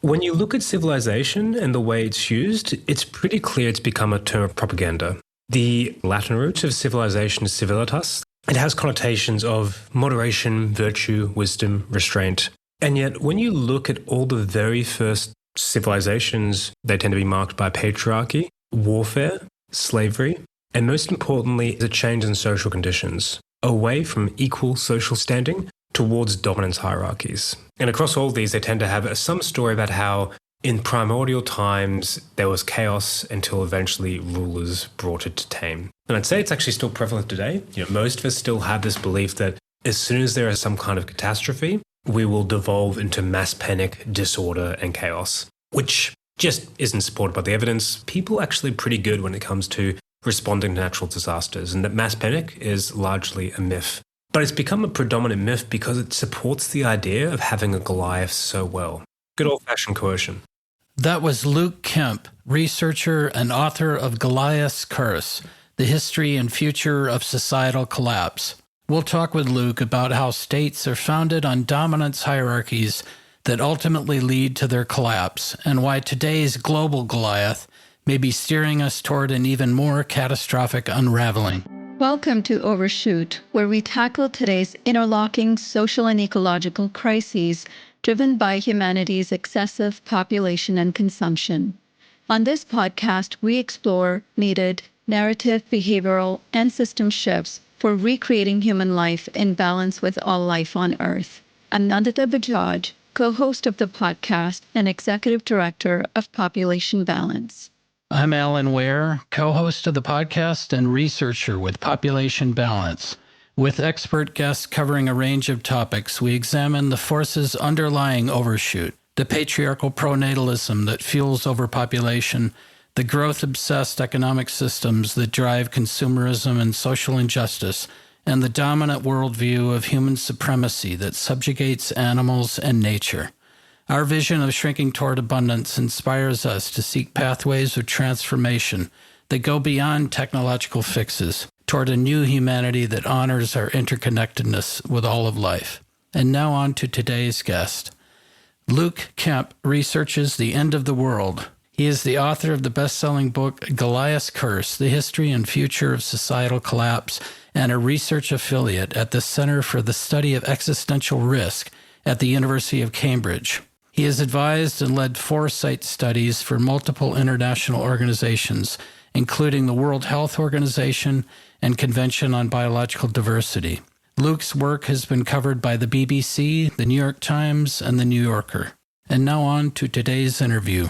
When you look at civilization and the way it's used, it's pretty clear it's become a term of propaganda. The Latin root of civilization is civilitas. It has connotations of moderation, virtue, wisdom, restraint. And yet, when you look at all the very first civilizations, they tend to be marked by patriarchy, warfare, slavery, and most importantly, the change in social conditions, away from equal social standing towards dominance hierarchies. And across all of these, they tend to have some story about how in primordial times, there was chaos until eventually rulers brought it to tame. And I'd say it's actually still prevalent today. Most of us still have this belief that as soon as there is some kind of catastrophe, we will devolve into mass panic, disorder, and chaos, which just isn't supported by the evidence. People are actually pretty good when it comes to responding to natural disasters, and that mass panic is largely a myth. But it's become a predominant myth because it supports the idea of having a Goliath so well. Good old-fashioned coercion. That was Luke Kemp, researcher and author of Goliath's Curse, The History and Future of Societal Collapse. We'll talk with Luke about how states are founded on dominance hierarchies that ultimately lead to their collapse, and why today's global Goliath may be steering us toward an even more catastrophic unraveling. Welcome to Overshoot, where we tackle today's interlocking social and ecological crises driven by humanity's excessive population and consumption. On this podcast, we explore needed narrative, behavioral, and system shifts for recreating human life in balance with all life on Earth. I'm Nandita Bajaj, co-host of the podcast and executive director of Population Balance. I'm Alan Ware, co-host of the podcast and researcher with Population Balance. With expert guests covering a range of topics, we examine the forces underlying overshoot, the patriarchal pronatalism that fuels overpopulation, the growth-obsessed economic systems that drive consumerism and social injustice, and the dominant worldview of human supremacy that subjugates animals and nature. Our vision of shrinking toward abundance inspires us to seek pathways of transformation that go beyond technological fixes toward a new humanity that honors our interconnectedness with all of life. And now on to today's guest. Luke Kemp researches the end of the world. He is the author of the best-selling book Goliath's Curse, The History and Future of Societal Collapse, and a research affiliate at the Center for the Study of Existential Risk at the University of Cambridge. He has advised and led foresight studies for multiple international organizations, including the World Health Organization and Convention on Biological Diversity. Luke's work has been covered by the BBC, the New York Times, and the New Yorker. And now on to today's interview.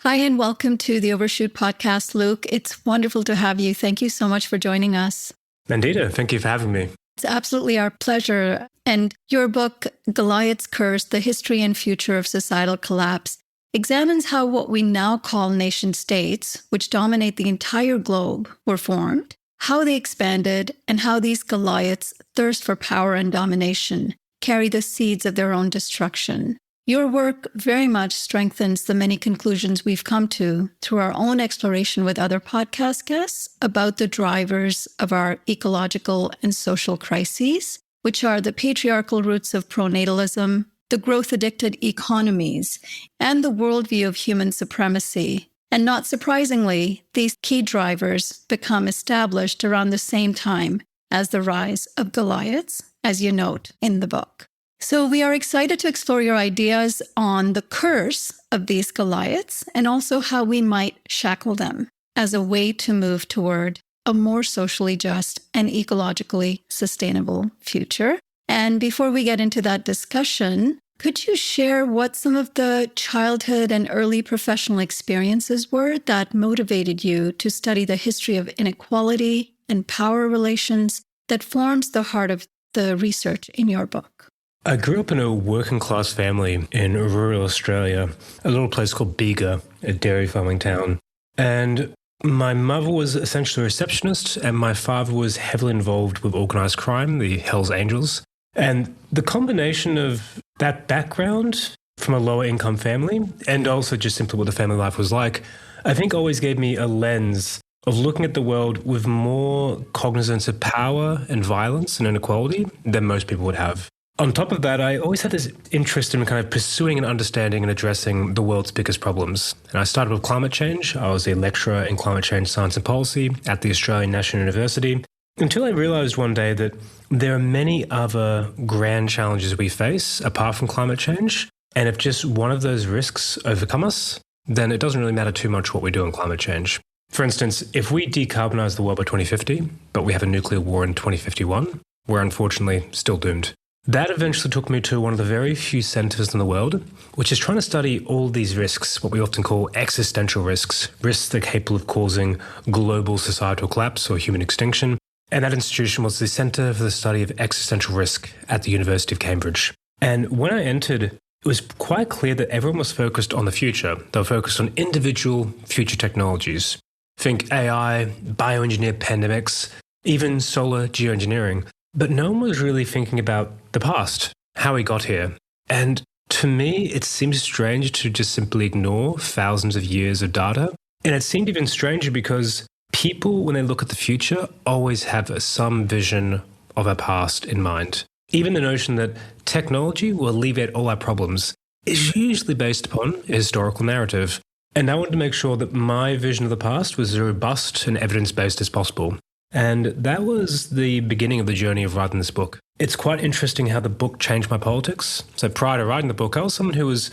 Hi, and welcome to the Overshoot podcast, Luke. It's wonderful to have you. Thank you so much for joining us. Nandita, thank you for having me. It's absolutely our pleasure. And your book, Goliath's Curse, The History and Future of Societal Collapse, examines how what we now call nation states, which dominate the entire globe, were formed, how they expanded, and how these Goliaths thirst for power and domination, carry the seeds of their own destruction. Your work very much strengthens the many conclusions we've come to through our own exploration with other podcast guests about the drivers of our ecological and social crises, which are the patriarchal roots of pronatalism, the growth-addicted economies, and the worldview of human supremacy. And not surprisingly, these key drivers become established around the same time as the rise of Goliaths, as you note in the book. So we are excited to explore your ideas on the curse of these Goliaths and also how we might shackle them as a way to move toward a more socially just and ecologically sustainable future. And before we get into that discussion, could you share what some of the childhood and early professional experiences were that motivated you to study the history of inequality and power relations that forms the heart of the research in your book? I grew up in a working-class family in rural Australia, a little place called Bega, a dairy farming town. And my mother was essentially a receptionist, and my father was heavily involved with organised crime, the Hells Angels. And the combination of that background from a lower-income family, and also just simply what the family life was like, I think always gave me a lens of looking at the world with more cognizance of power and violence and inequality than most people would have. On top of that, I always had this interest in kind of pursuing and understanding and addressing the world's biggest problems. And I started with climate change. I was a lecturer in climate change science and policy at the Australian National University, until I realized one day that there are many other grand challenges we face apart from climate change. And if just one of those risks overcome us, then it doesn't really matter too much what we do on climate change. For instance, if we decarbonize the world by 2050, but we have a nuclear war in 2051, we're unfortunately still doomed. That eventually took me to one of the very few centers in the world, which is trying to study all these risks, what we often call existential risks, risks that are capable of causing global societal collapse or human extinction. And that institution was the Center for the Study of Existential Risk at the University of Cambridge. And when I entered, it was quite clear that everyone was focused on the future. They were focused on individual future technologies. Think AI, bioengineered pandemics, even solar geoengineering. But no one was really thinking about the past, how we got here. And to me, it seems strange to just simply ignore thousands of years of data. And it seemed even stranger because people, when they look at the future, always have some vision of our past in mind. Even the notion that technology will alleviate all our problems is usually based upon a historical narrative. And I wanted to make sure that my vision of the past was as robust and evidence-based as possible. And that was the beginning of the journey of writing this book. It's quite interesting how the book changed my politics. So prior to writing the book, I was someone who was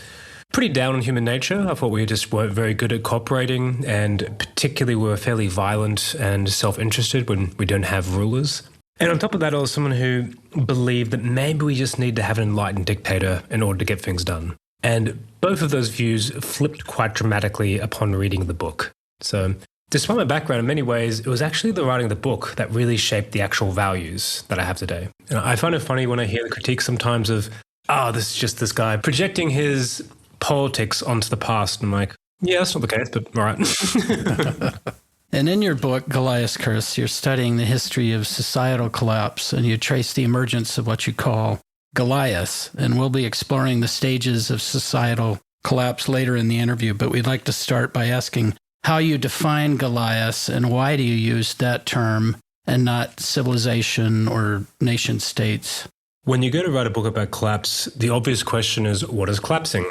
pretty down on human nature. I thought we just weren't very good at cooperating, and particularly we were fairly violent and self-interested when we don't have rulers. And on top of that, I was someone who believed that maybe we just need to have an enlightened dictator in order to get things done. And both of those views flipped quite dramatically upon reading the book. So despite my background, in many ways, it was actually the writing of the book that really shaped the actual values that I have today. And I find it funny when I hear the critique sometimes of, this is just this guy projecting his politics onto the past. I'm like, yeah, that's not the case, but all right. And in your book, Goliath's Curse, you're studying the history of societal collapse, and you trace the emergence of what you call Goliaths. And we'll be exploring the stages of societal collapse later in the interview, but we'd like to start by asking how you define Goliaths and why do you use that term and not civilization or nation states? When you go to write a book about collapse, the obvious question is, what is collapsing?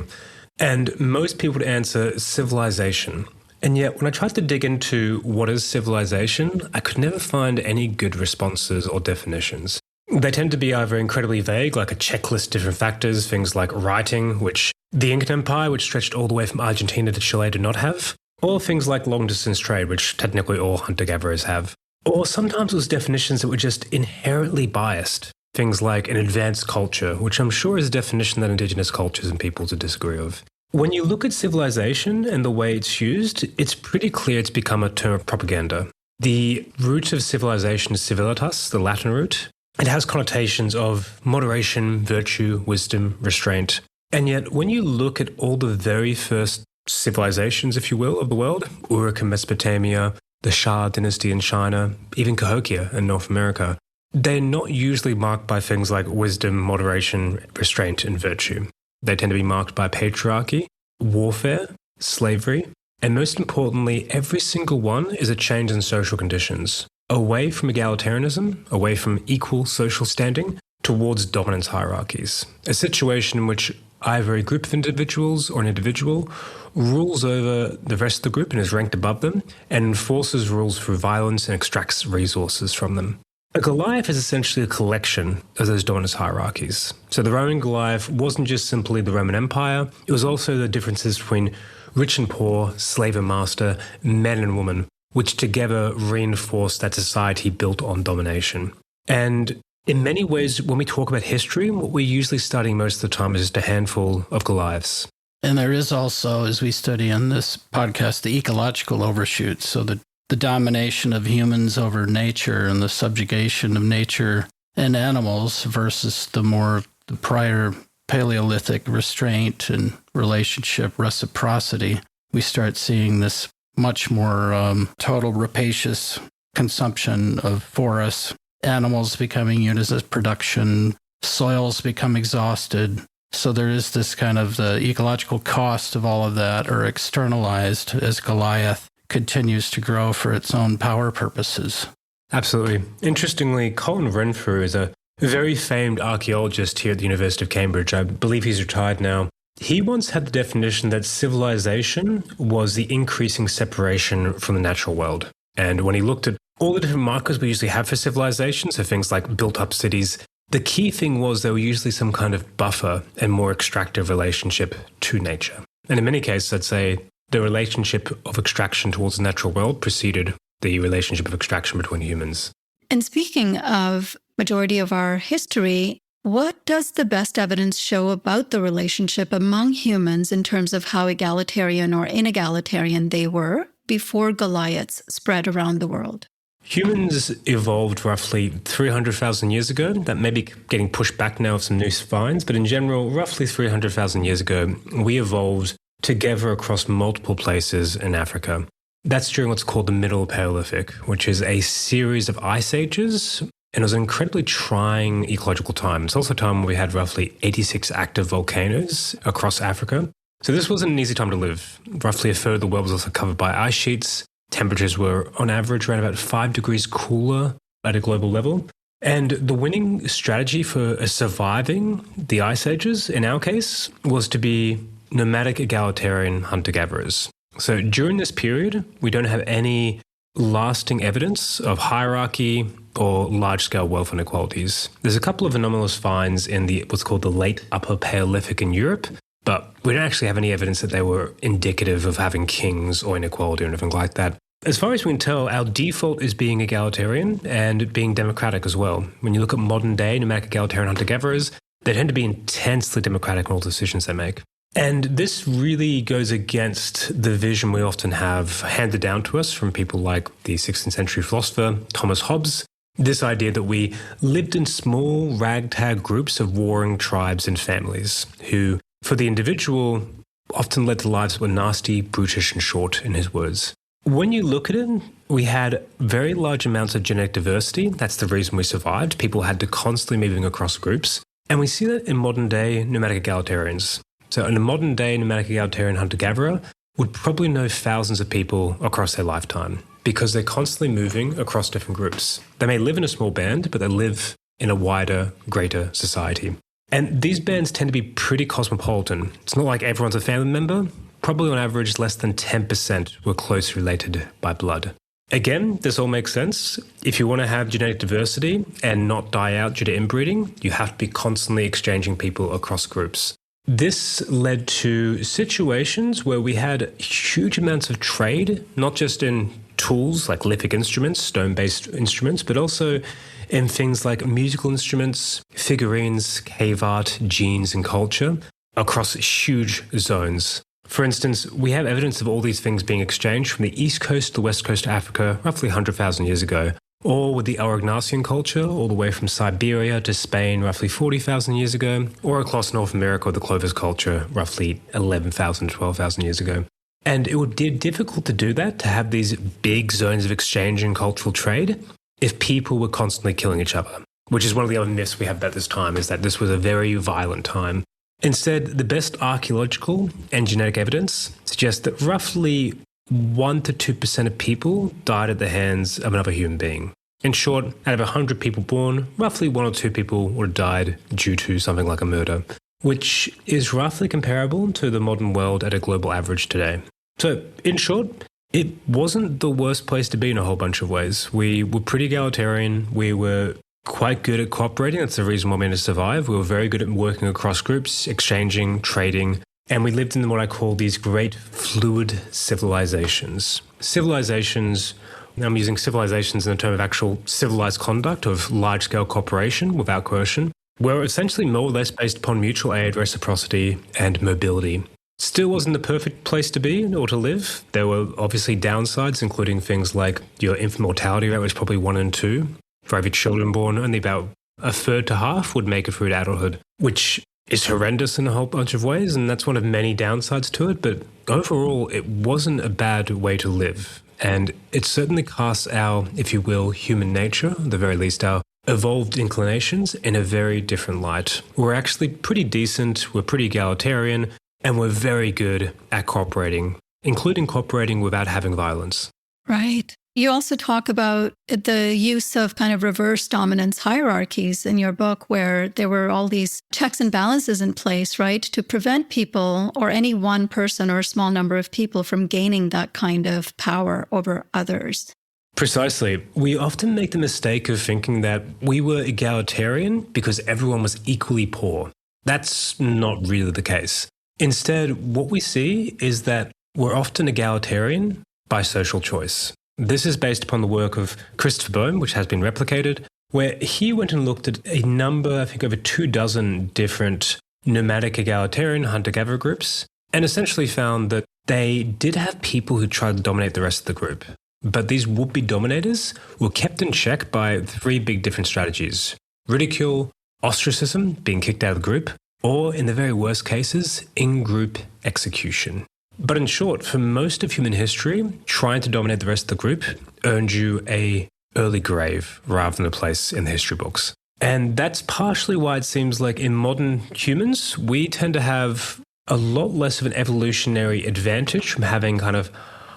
And most people would answer civilization. And yet, when I tried to dig into what is civilization, I could never find any good responses or definitions. They tend to be either incredibly vague, like a checklist of different factors, things like writing, which the Incan Empire, which stretched all the way from Argentina to Chile, did not have, or things like long-distance trade, which technically all hunter-gatherers have. Or sometimes it was definitions that were just inherently biased. Things like an advanced culture, which I'm sure is a definition that indigenous cultures and peoples would disagree with. When you look at civilization and the way it's used, it's pretty clear it's become a term of propaganda. The root of civilization is civilitas, the Latin root. It has connotations of moderation, virtue, wisdom, restraint. And yet, when you look at all the very first civilizations, if you will, of the world, Uruk in Mesopotamia, the Shah dynasty in China, even Cahokia in North America, they're not usually marked by things like wisdom, moderation, restraint, and virtue. They tend to be marked by patriarchy, warfare, slavery, and most importantly, every single one is a change in social conditions, away from egalitarianism, away from equal social standing, towards dominance hierarchies, a situation in which either a group of individuals or an individual rules over the rest of the group and is ranked above them and enforces rules through violence and extracts resources from them. A Goliath is essentially a collection of those dominance hierarchies. So the Roman Goliath wasn't just simply the Roman Empire, it was also the differences between rich and poor, slave and master, man and woman, which together reinforced that society built on domination. And in many ways, when we talk about history, what we're usually studying most of the time is just a handful of Goliaths. And there is also, as we study in this podcast, the ecological overshoots. So the domination of humans over nature and the subjugation of nature and animals versus the prior Paleolithic restraint and relationship reciprocity. We start seeing this much more total rapacious consumption of forests, animals becoming used as production, soils become exhausted. So there is this kind of the ecological cost of all of that are externalized as Goliath continues to grow for its own power purposes. Absolutely. Interestingly, Colin Renfrew is a very famed archaeologist here at the University of Cambridge. I believe he's retired now. He once had the definition that civilization was the increasing separation from the natural world. And when he looked at all the different markers we usually have for civilization, so things like built-up cities, the key thing was there were usually some kind of buffer and more extractive relationship to nature. And in many cases, I'd say the relationship of extraction towards the natural world preceded the relationship of extraction between humans. And speaking of majority of our history, what does the best evidence show about the relationship among humans in terms of how egalitarian or inegalitarian they were before Goliaths spread around the world? Humans evolved roughly 300,000 years ago. That may be getting pushed back now with some new finds, but in general, roughly 300,000 years ago, we evolved together across multiple places in Africa. That's during what's called the Middle Paleolithic, which is a series of ice ages, and it was an incredibly trying ecological time. It's also a time where we had roughly 86 active volcanoes across Africa. So this wasn't an easy time to live. Roughly a third of the world was also covered by ice sheets. Temperatures were, on average, around about 5 degrees cooler at a global level. And the winning strategy for surviving the ice ages, in our case, was to be nomadic egalitarian hunter-gatherers. So during this period, we don't have any lasting evidence of hierarchy or large-scale wealth inequalities. There's a couple of anomalous finds in what's called the late Upper Paleolithic in Europe, but we don't actually have any evidence that they were indicative of having kings or inequality or anything like that. As far as we can tell, our default is being egalitarian and being democratic as well. When you look at modern-day nomadic egalitarian hunter-gatherers, they tend to be intensely democratic in all the decisions they make. And this really goes against the vision we often have handed down to us from people like the 16th century philosopher Thomas Hobbes. This idea that we lived in small ragtag groups of warring tribes and families who, for the individual, often led to lives that were nasty, brutish, and short, in his words. When you look at it, we had very large amounts of genetic diversity. That's the reason we survived. People had to constantly moving across groups. And we see that in modern-day nomadic egalitarians. So in a modern-day nomadic egalitarian hunter-gatherer would probably know thousands of people across their lifetime because they're constantly moving across different groups. They may live in a small band, but they live in a wider, greater society. And these bands tend to be pretty cosmopolitan. It's not like everyone's a family member. Probably on average, less than 10% were closely related by blood. Again, this all makes sense. If you want to have genetic diversity and not die out due to inbreeding, you have to be constantly exchanging people across groups. This led to situations where we had huge amounts of trade, not just in tools like lithic instruments, stone-based instruments, but also in things like musical instruments, figurines, cave art, genes, and culture across huge zones. For instance, we have evidence of all these things being exchanged from the east coast to the west coast of Africa roughly 100,000 years ago, or with the Aurignacian culture all the way from Siberia to Spain roughly 40,000 years ago, or across North America with the Clovis culture roughly 11,000 to 12,000 years ago. And it would be difficult to do that, to have these big zones of exchange and cultural trade, if people were constantly killing each other, which is one of the other myths we have about this time, is that this was a very violent time. Instead, the best archaeological and genetic evidence suggests that roughly 1 to 2% of people died at the hands of another human being. In short, out of 100 people born, roughly 1 or 2 people would have died due to something like a murder, which is roughly comparable to the modern world at a global average today. So, in short, it wasn't the worst place to be in a whole bunch of ways. We were pretty egalitarian. We were quite good at cooperating. That's the reason why we managed to survive. We were very good at working across groups, exchanging, trading, and we lived in what I call these great fluid civilizations. Civilizations, I'm using civilizations in the term of actual civilized conduct of large-scale cooperation without coercion, were essentially more or less based upon mutual aid, reciprocity, and mobility. Still wasn't the perfect place to be or to live. There were obviously downsides, including things like your infant mortality rate was probably 1 in 2. For every children born, only about a third to half would make it through to adulthood, which is horrendous in a whole bunch of ways, and that's one of many downsides to it. But overall, it wasn't a bad way to live. And it certainly casts our, if you will, human nature, at the very least our evolved inclinations, in a very different light. We're actually pretty decent, we're pretty egalitarian, and we're very good at cooperating, including cooperating without having violence. Right. You also talk about the use of kind of reverse dominance hierarchies in your book, where there were all these checks and balances in place, right, to prevent people or any one person or a small number of people from gaining that kind of power over others. Precisely. We often make the mistake of thinking that we were egalitarian because everyone was equally poor. That's not really the case. Instead, what we see is that we're often egalitarian by social choice. This is based upon the work of Christopher Boehm, which has been replicated, where he went and looked at a number, I think over 24 different nomadic egalitarian hunter-gatherer groups, and essentially found that they did have people who tried to dominate the rest of the group. But these would-be dominators were kept in check by 3 big different strategies: ridicule, ostracism, being kicked out of the group, or in the very worst cases, in-group execution. But in short, for most of human history, trying to dominate the rest of the group earned you an early grave rather than a place in the history books. And that's partially why it seems like in modern humans, we tend to have a lot less of an evolutionary advantage from having kind of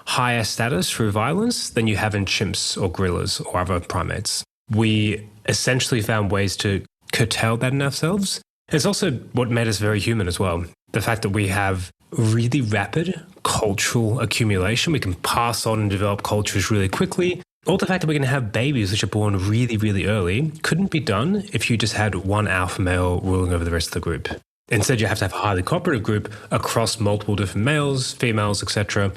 higher status through violence than you have in chimps or gorillas or other primates. We essentially found ways to curtail that in ourselves. It's also what made us very human as well. The fact that we have really rapid cultural accumulation. We can pass on and develop cultures really quickly. Or the fact that we can have babies which are born really, really early couldn't be done if you just had one alpha male ruling over the rest of the group. Instead, you have to have a highly cooperative group across multiple different males, females, etc.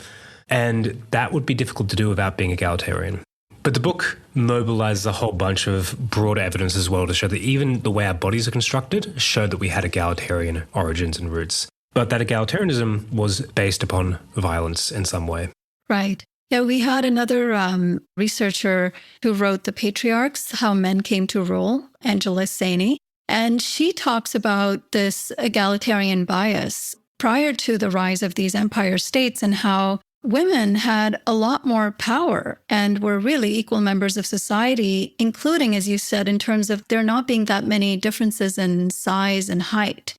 And that would be difficult to do without being egalitarian. But the book mobilizes a whole bunch of broader evidence as well to show that even the way our bodies are constructed showed that we had egalitarian origins and roots. But that egalitarianism was based upon violence in some way. Right. Yeah, we had another researcher who wrote The Patriarchs, How Men Came to Rule, Angela Saini, and she talks about this egalitarian bias prior to the rise of these empire states and how women had a lot more power and were really equal members of society, including, as you said, in terms of there not being that many differences in size and height.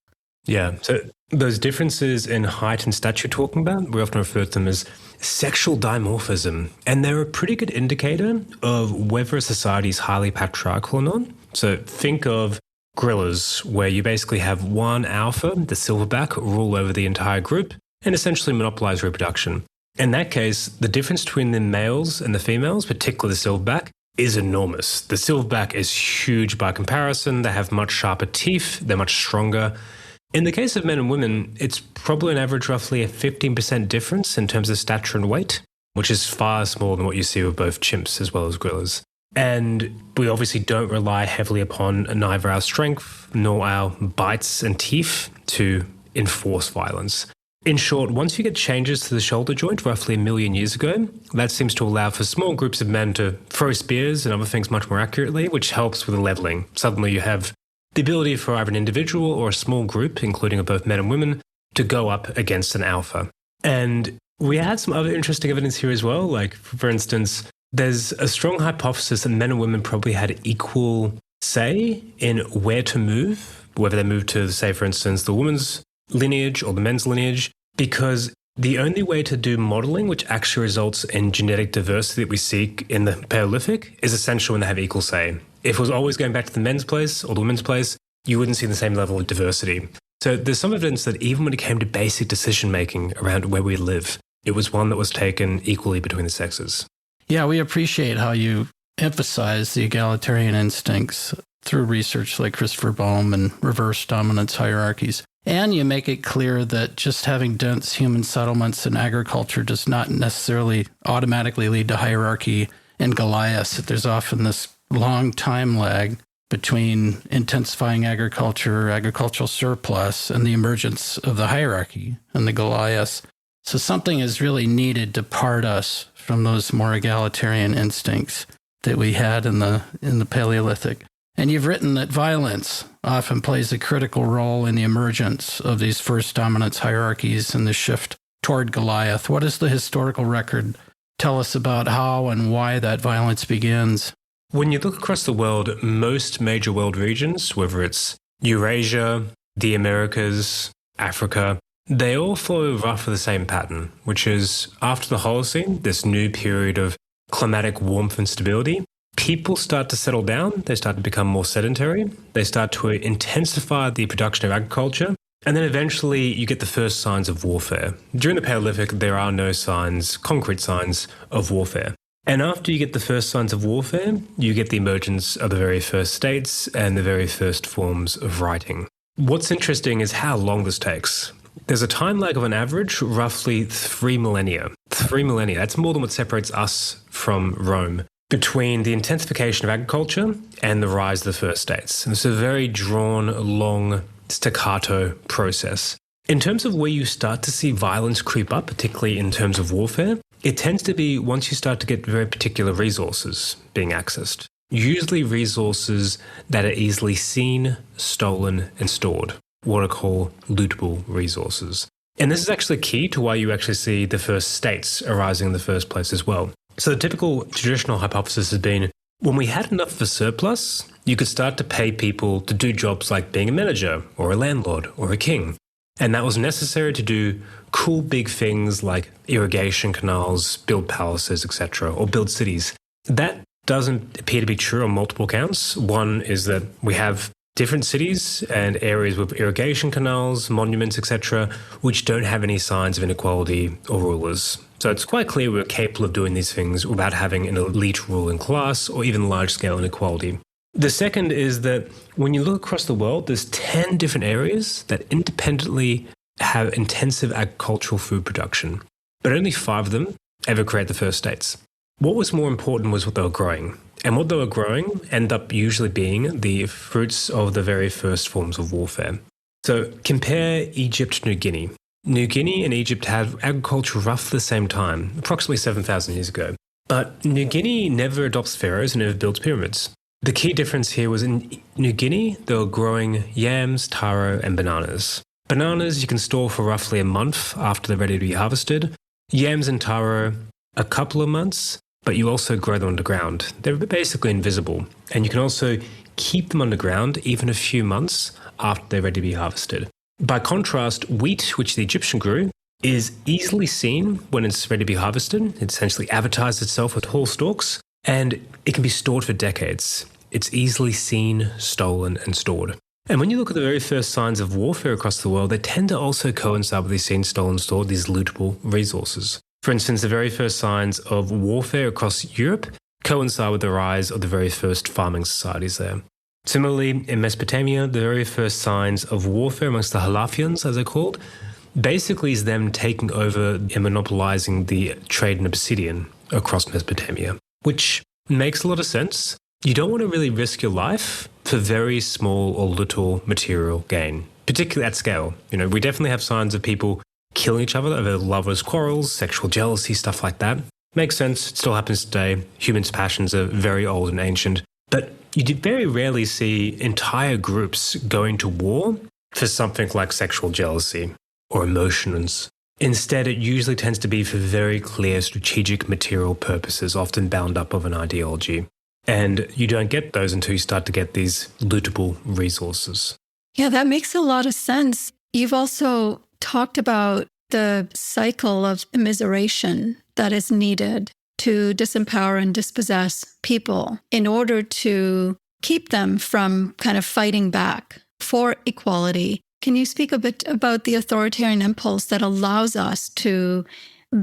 Yeah, so those differences in height and stature you're talking about, we often refer to them as sexual dimorphism. And they're a pretty good indicator of whether a society is highly patriarchal or not. So think of gorillas, where you basically have one alpha, the silverback, rule over the entire group and essentially monopolize reproduction. In that case, the difference between the males and the females, particularly the silverback, is enormous. The silverback is huge by comparison. They have much sharper teeth. They're much stronger. In the case of men and women, it's probably on average roughly a 15% difference in terms of stature and weight, which is far smaller than what you see with both chimps as well as gorillas. And we obviously don't rely heavily upon neither our strength nor our bites and teeth to enforce violence. In short, once you get changes to the shoulder joint roughly 1 million years ago, that seems to allow for small groups of men to throw spears and other things much more accurately, which helps with the leveling. Suddenly you have the ability for either an individual or a small group, including both men and women, to go up against an alpha. And we had some other interesting evidence here as well. Like, for instance, there's a strong hypothesis that men and women probably had equal say in where to move, whether they moved to, say, for instance, the woman's lineage or the men's lineage, because the only way to do modeling, which actually results in genetic diversity that we seek in the Paleolithic, is essential when they have equal say. If it was always going back to the men's place or the women's place, you wouldn't see the same level of diversity. So there's some evidence that even when it came to basic decision-making around where we live, it was one that was taken equally between the sexes. Yeah, we appreciate how you emphasize the egalitarian instincts through research like Christopher Boehm and reverse dominance hierarchies. And you make it clear that just having dense human settlements and agriculture does not necessarily automatically lead to hierarchy and Goliaths. There's often this long time lag between intensifying agriculture, agricultural surplus, and the emergence of the hierarchy and the Goliaths. So something is really needed to part us from those more egalitarian instincts that we had in the Paleolithic. And you've written that violence often plays a critical role in the emergence of these first dominance hierarchies and the shift toward Goliath. What does the historical record tell us about how and why that violence begins? When you look across the world, most major world regions, whether it's Eurasia, the Americas, Africa, they all follow roughly the same pattern, which is after the Holocene, this new period of climatic warmth and stability, people start to settle down, they start to become more sedentary, they start to intensify the production of agriculture, and then eventually you get the first signs of warfare. During the Paleolithic, there are no signs, concrete signs of warfare. And after you get the first signs of warfare, you get the emergence of the very first states and the very first forms of writing. What's interesting is how long this takes. There's a time lag of an average, roughly 3 millennia. 3 millennia, that's more than what separates us from Rome, between the intensification of agriculture and the rise of the first states. And it's a very drawn, long, staccato process. In terms of where you start to see violence creep up, particularly in terms of warfare, it tends to be once you start to get very particular resources being accessed. Usually resources that are easily seen, stolen, and stored, what are called lootable resources. And this is actually key to why you actually see the first states arising in the first place as well. So the typical traditional hypothesis has been, when we had enough of a surplus, you could start to pay people to do jobs like being a manager or a landlord or a king. And that was necessary to do cool big things like irrigation canals, build palaces, etc., or build cities. That doesn't appear to be true on multiple counts. One is that we have different cities and areas with irrigation canals, monuments, etc., which don't have any signs of inequality or rulers. So it's quite clear we're capable of doing these things without having an elite ruling class or even large-scale inequality. The second is that when you look across the world, there's 10 different areas that independently have intensive agricultural food production, but only 5 of them ever create the first states. What was more important was what they were growing. And what they were growing end up usually being the fruits of the very first forms of warfare. So compare Egypt to New Guinea. New Guinea and Egypt had agriculture roughly the same time, approximately 7,000 years ago. But New Guinea never adopts pharaohs and never builds pyramids. The key difference here was in New Guinea, they were growing yams, taro, and bananas. Bananas you can store for roughly a month after they're ready to be harvested. Yams and taro, a couple of months, but you also grow them underground. They're basically invisible, and you can also keep them underground even a few months after they're ready to be harvested. By contrast, wheat, which the Egyptian grew, is easily seen when it's ready to be harvested. It essentially advertises itself with tall stalks, and it can be stored for decades. It's easily seen, stolen, and stored. And when you look at the very first signs of warfare across the world, they tend to also coincide with these seen, stolen, stored, these lootable resources. For instance, the very first signs of warfare across Europe coincide with the rise of the very first farming societies there. Similarly, in Mesopotamia, the very first signs of warfare amongst the Halafians, as they're called, basically is them taking over and monopolizing the trade in obsidian across Mesopotamia, which makes a lot of sense. You don't want to really risk your life for very small or little material gain, particularly at scale. We definitely have signs of people killing each other over lovers' quarrels, sexual jealousy, stuff like that. Makes sense. It still happens today. Humans' passions are very old and ancient. But you very rarely see entire groups going to war for something like sexual jealousy or emotions. Instead, it usually tends to be for very clear strategic material purposes, often bound up of an ideology. And you don't get those until you start to get these lootable resources. Yeah, that makes a lot of sense. You've also talked about the cycle of immiseration that is needed to disempower and dispossess people in order to keep them from kind of fighting back for equality. Can you speak a bit about the authoritarian impulse that allows us to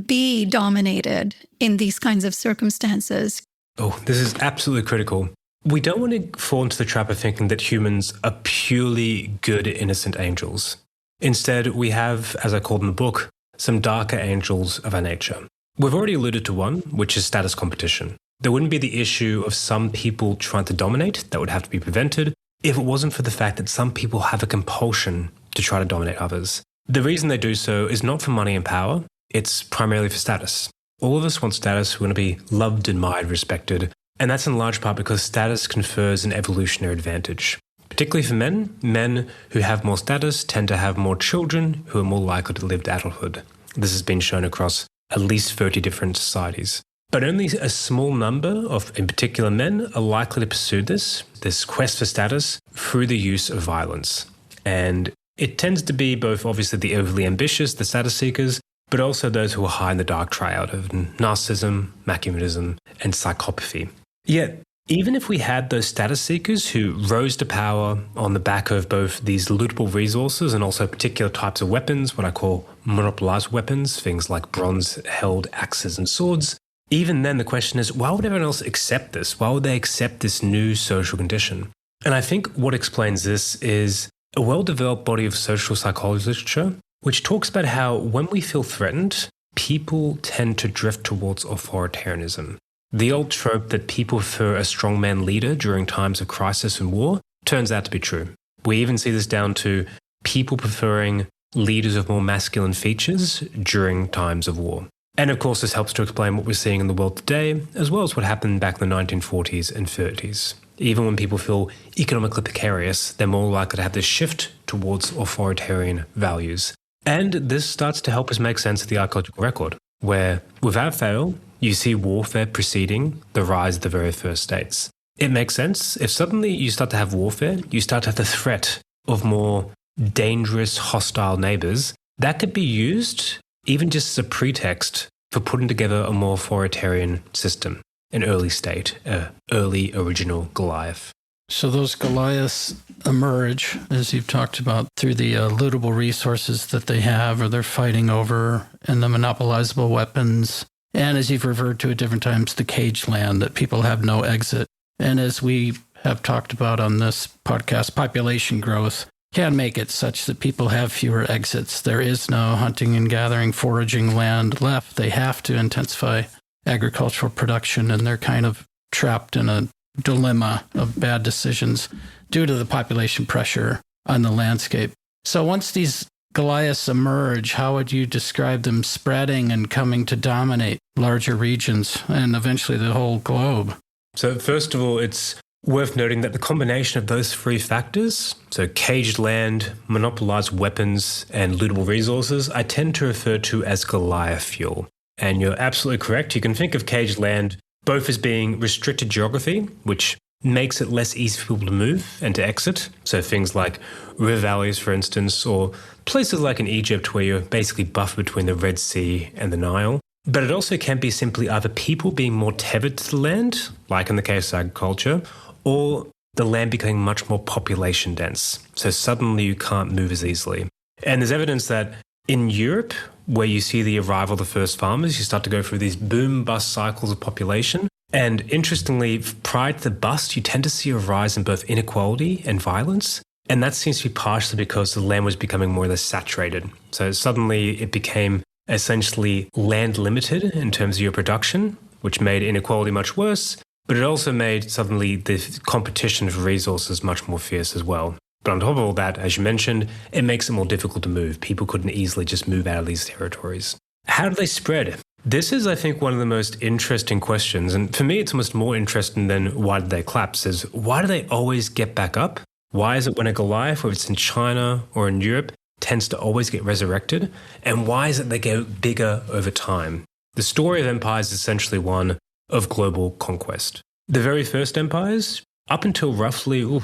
be dominated in these kinds of circumstances? Oh, this is absolutely critical. We don't want to fall into the trap of thinking that humans are purely good, innocent angels. Instead, we have, as I called in the book, some darker angels of our nature. We've already alluded to one, which is status competition. There wouldn't be the issue of some people trying to dominate that would have to be prevented if it wasn't for the fact that some people have a compulsion to try to dominate others. The reason they do so is not for money and power, it's primarily for status. All of us want status. We want to be loved, admired, respected. And that's in large part because status confers an evolutionary advantage. Particularly for men, men who have more status tend to have more children who are more likely to live to adulthood. This has been shown across at least 30 different societies. But only a small number of, in particular, men are likely to pursue this quest for status, through the use of violence. And it tends to be both, obviously, the overly ambitious, the status seekers, but also those who were high in the dark triad of narcissism, machiavellism, and psychopathy. Yet, even if we had those status seekers who rose to power on the back of both these lootable resources and also particular types of weapons, what I call monopolized weapons, things like bronze-held axes and swords, even then the question is, why would everyone else accept this? Why would they accept this new social condition? And I think what explains this is a well-developed body of social psychology literature, which talks about how when we feel threatened, people tend to drift towards authoritarianism. The old trope that people prefer a strongman leader during times of crisis and war turns out to be true. We even see this down to people preferring leaders of more masculine features during times of war. And of course, this helps to explain what we're seeing in the world today, as well as what happened back in the 1940s and 30s. Even when people feel economically precarious, they're more likely to have this shift towards authoritarian values. And this starts to help us make sense of the archaeological record, where, without fail, you see warfare preceding the rise of the very first states. It makes sense. If suddenly you start to have warfare, you start to have the threat of more dangerous, hostile neighbors, that could be used even just as a pretext for putting together a more authoritarian system, an early state, an early original Goliath. So those Goliaths emerge, as you've talked about, through the lootable resources that they have or they're fighting over, and the monopolizable weapons, and as you've referred to at different times, the caged land, that people have no exit. And as we have talked about on this podcast, population growth can make it such that people have fewer exits. There is no hunting and gathering, foraging land left. They have to intensify agricultural production, and they're kind of trapped in a dilemma of bad decisions due to the population pressure on the landscape. So once these Goliaths emerge, how would you describe them spreading and coming to dominate larger regions and eventually the whole globe? So first of all, it's worth noting that the combination of those three factors, so caged land, monopolized weapons, and lootable resources, I tend to refer to as Goliath fuel. And you're absolutely correct. You can think of caged land both as being restricted geography, which makes it less easy for people to move and to exit. So things like river valleys, for instance, or places like in Egypt where you're basically buffered between the Red Sea and the Nile. But it also can be simply either people being more tethered to the land, like in the case of agriculture, or the land becoming much more population dense. So suddenly you can't move as easily. And there's evidence that in Europe, where you see the arrival of the first farmers, you start to go through these boom-bust cycles of population. And interestingly, prior to the bust, you tend to see a rise in both inequality and violence. And that seems to be partially because the land was becoming more or less saturated. So suddenly it became essentially land limited in terms of your production, which made inequality much worse. But it also made suddenly the competition for resources much more fierce as well. But on top of all that, as you mentioned, it makes it more difficult to move. People couldn't easily just move out of these territories. How do they spread? This is, I think, one of the most interesting questions. And for me, it's almost more interesting than why did they collapse, is why do they always get back up? Why is it when a Goliath, whether it's in China or in Europe, tends to always get resurrected? And why is it they get bigger over time? The story of empires is essentially one of global conquest. The very first empires, up until roughly,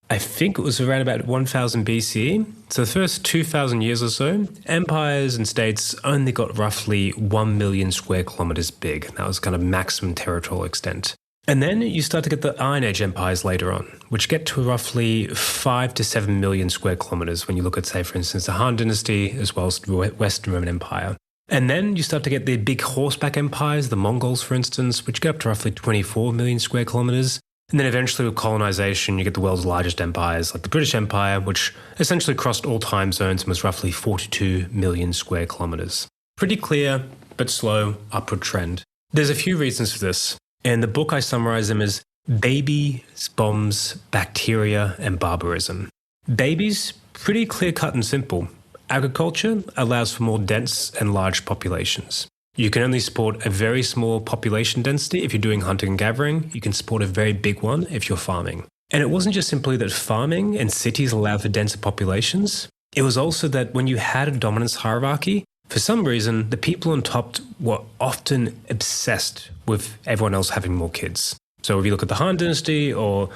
I think it was around about 1000 BCE. So the first 2000 years or so, empires and states only got roughly 1 million square kilometers big. That was kind of maximum territorial extent. And then you start to get the Iron Age empires later on, which get to roughly 5 to 7 million square kilometers when you look at, say, for instance, the Han Dynasty as well as the Western Roman Empire. And then you start to get the big horseback empires, the Mongols, for instance, which get up to roughly 24 million square kilometers. And then eventually with colonization, you get the world's largest empires, like the British Empire, which essentially crossed all time zones and was roughly 42 million square kilometers. Pretty clear, but slow upward trend. There's a few reasons for this. In the book, I summarize them as babies, bombs, bacteria, and barbarism. Babies, pretty clear-cut and simple. Agriculture allows for more dense and large populations. You can only support a very small population density if you're doing hunting and gathering. You can support a very big one if you're farming. And it wasn't just simply that farming and cities allowed for denser populations. It was also that when you had a dominance hierarchy, for some reason, the people on top were often obsessed with everyone else having more kids. So if you look at the Han Dynasty or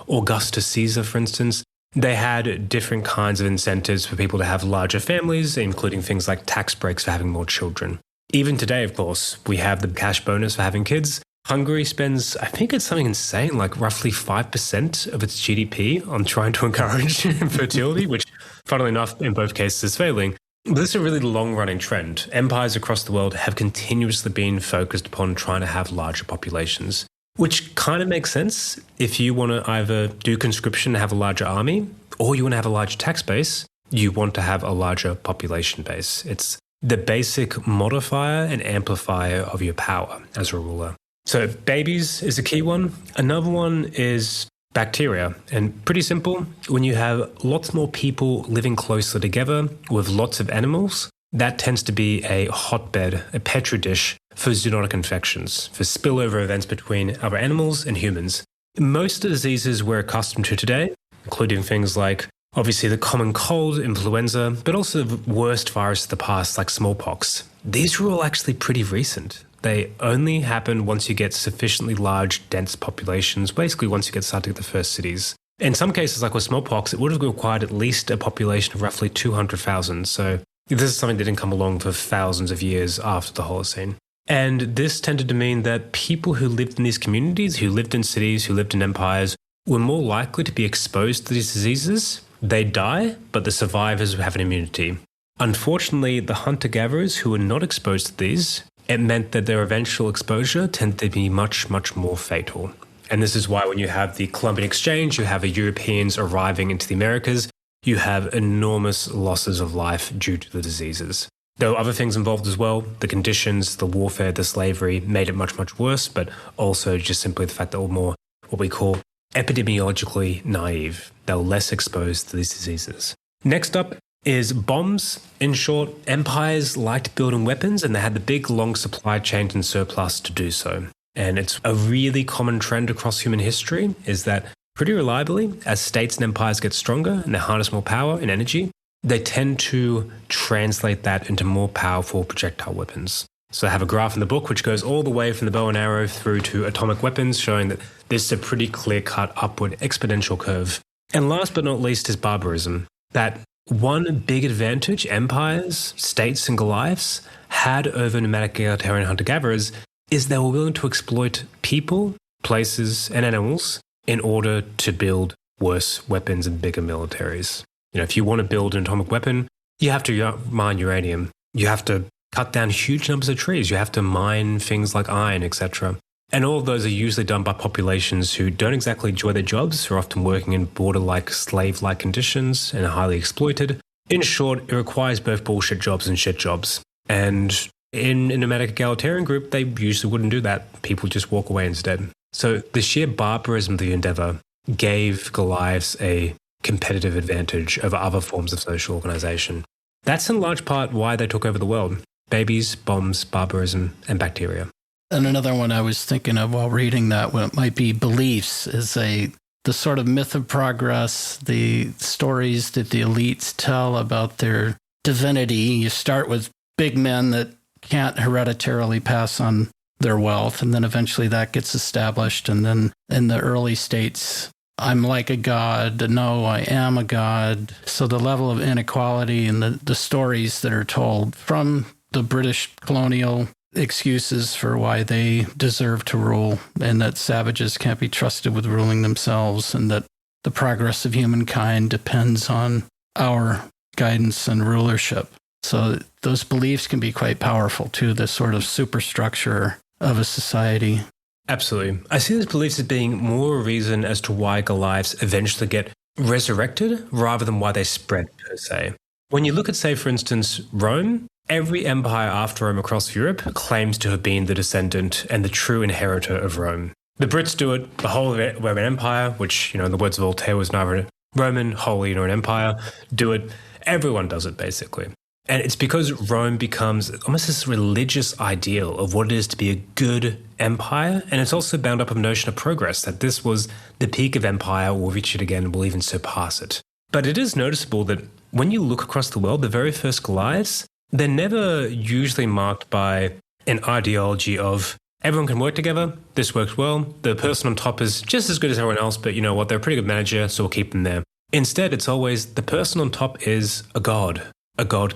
Augustus Caesar, for instance, They had different kinds of incentives for people to have larger families, including things like tax breaks for having more children. Even today, of course, we have the cash bonus for having kids. Hungary spends, I think it's something insane, like roughly 5% of its GDP on trying to encourage fertility, which, funnily enough, in both cases is failing. But this is a really long-running trend. Empires across the world have continuously been focused upon trying to have larger populations, which kind of makes sense if you want to either do conscription and have a larger army, or you want to have a large tax base, you want to have a larger population base. It's the basic modifier and amplifier of your power as a ruler. So babies is a key one. Another one is bacteria. And pretty simple, when you have lots more people living closely together with lots of animals, that tends to be a hotbed, a petri dish for zoonotic infections, for spillover events between other animals and humans. Most of the diseases we're accustomed to today, including things like obviously the common cold, influenza, but also the worst virus of the past like smallpox, these were all actually pretty recent. They only happen once you get sufficiently large, dense populations, basically once you get started to get the first cities. In some cases, like with smallpox, it would have required at least a population of roughly 200,000. So this is something that didn't come along for thousands of years after the Holocene. And this tended to mean that people who lived in these communities, who lived in cities, who lived in empires, were more likely to be exposed to these diseases. They die, but the survivors have an immunity. Unfortunately, the hunter-gatherers who were not exposed to these, it meant that their eventual exposure tended to be much, much more fatal. And this is why when you have the Columbian Exchange, you have the Europeans arriving into the Americas, you have enormous losses of life due to the diseases. There were other things involved as well. The conditions, the warfare, the slavery made it much, much worse, but also just simply the fact that we're more what we call epidemiologically naive. They were less exposed to these diseases. Next up is bombs. In short, empires liked building weapons and they had the big, long supply chains and surplus to do so. And it's a really common trend across human history is that pretty reliably, as states and empires get stronger and they harness more power and energy, they tend to translate that into more powerful projectile weapons. So I have a graph in the book which goes all the way from the bow and arrow through to atomic weapons, showing that this is a pretty clear-cut upward exponential curve. And last but not least is barbarism. That one big advantage empires, states, and Goliaths had over nomadic egalitarian hunter-gatherers is they were willing to exploit people, places, and animals in order to build worse weapons and bigger militaries. You know, if you want to build an atomic weapon, you have to mine uranium. You have to cut down huge numbers of trees. You have to mine things like iron, etc. And all of those are usually done by populations who don't exactly enjoy their jobs, who are often working in border-like, slave-like conditions and are highly exploited. In short, it requires both bullshit jobs and shit jobs. And in a nomadic egalitarian group, they usually wouldn't do that. People just walk away instead. So the sheer barbarism of the endeavor gave Goliaths a competitive advantage over other forms of social organization. That's in large part why they took over the world. Babies, bombs, barbarism, and bacteria. And another one I was thinking of while reading that, what might be beliefs, is the sort of myth of progress, the stories that the elites tell about their divinity. You start with big men that can't hereditarily pass on their wealth, and then eventually that gets established. And then in the early states, I'm like a god. No, I am a god. So the level of inequality and the stories that are told from the British colonial excuses for why they deserve to rule, and that savages can't be trusted with ruling themselves, and that the progress of humankind depends on our guidance and rulership. So those beliefs can be quite powerful too, the sort of superstructure of a society. Absolutely. I see these beliefs as being more a reason as to why Goliaths eventually get resurrected rather than why they spread per se. When you look at, say, for instance, Rome, every empire after Rome across Europe claims to have been the descendant and the true inheritor of Rome. The Brits do it, the whole Roman Empire, which, in the words of Voltaire, was neither Roman, holy, nor an empire, do it. Everyone does it, basically. And it's because Rome becomes almost this religious ideal of what it is to be a good empire. And it's also bound up with a notion of progress, that this was the peak of empire, we'll reach it again, we'll even surpass it. But it is noticeable that when you look across the world, the very first Goliaths, they're never usually marked by an ideology of everyone can work together, this works well, the person on top is just as good as everyone else, but you know what, they're a pretty good manager, so we'll keep them there. Instead, it's always the person on top is a god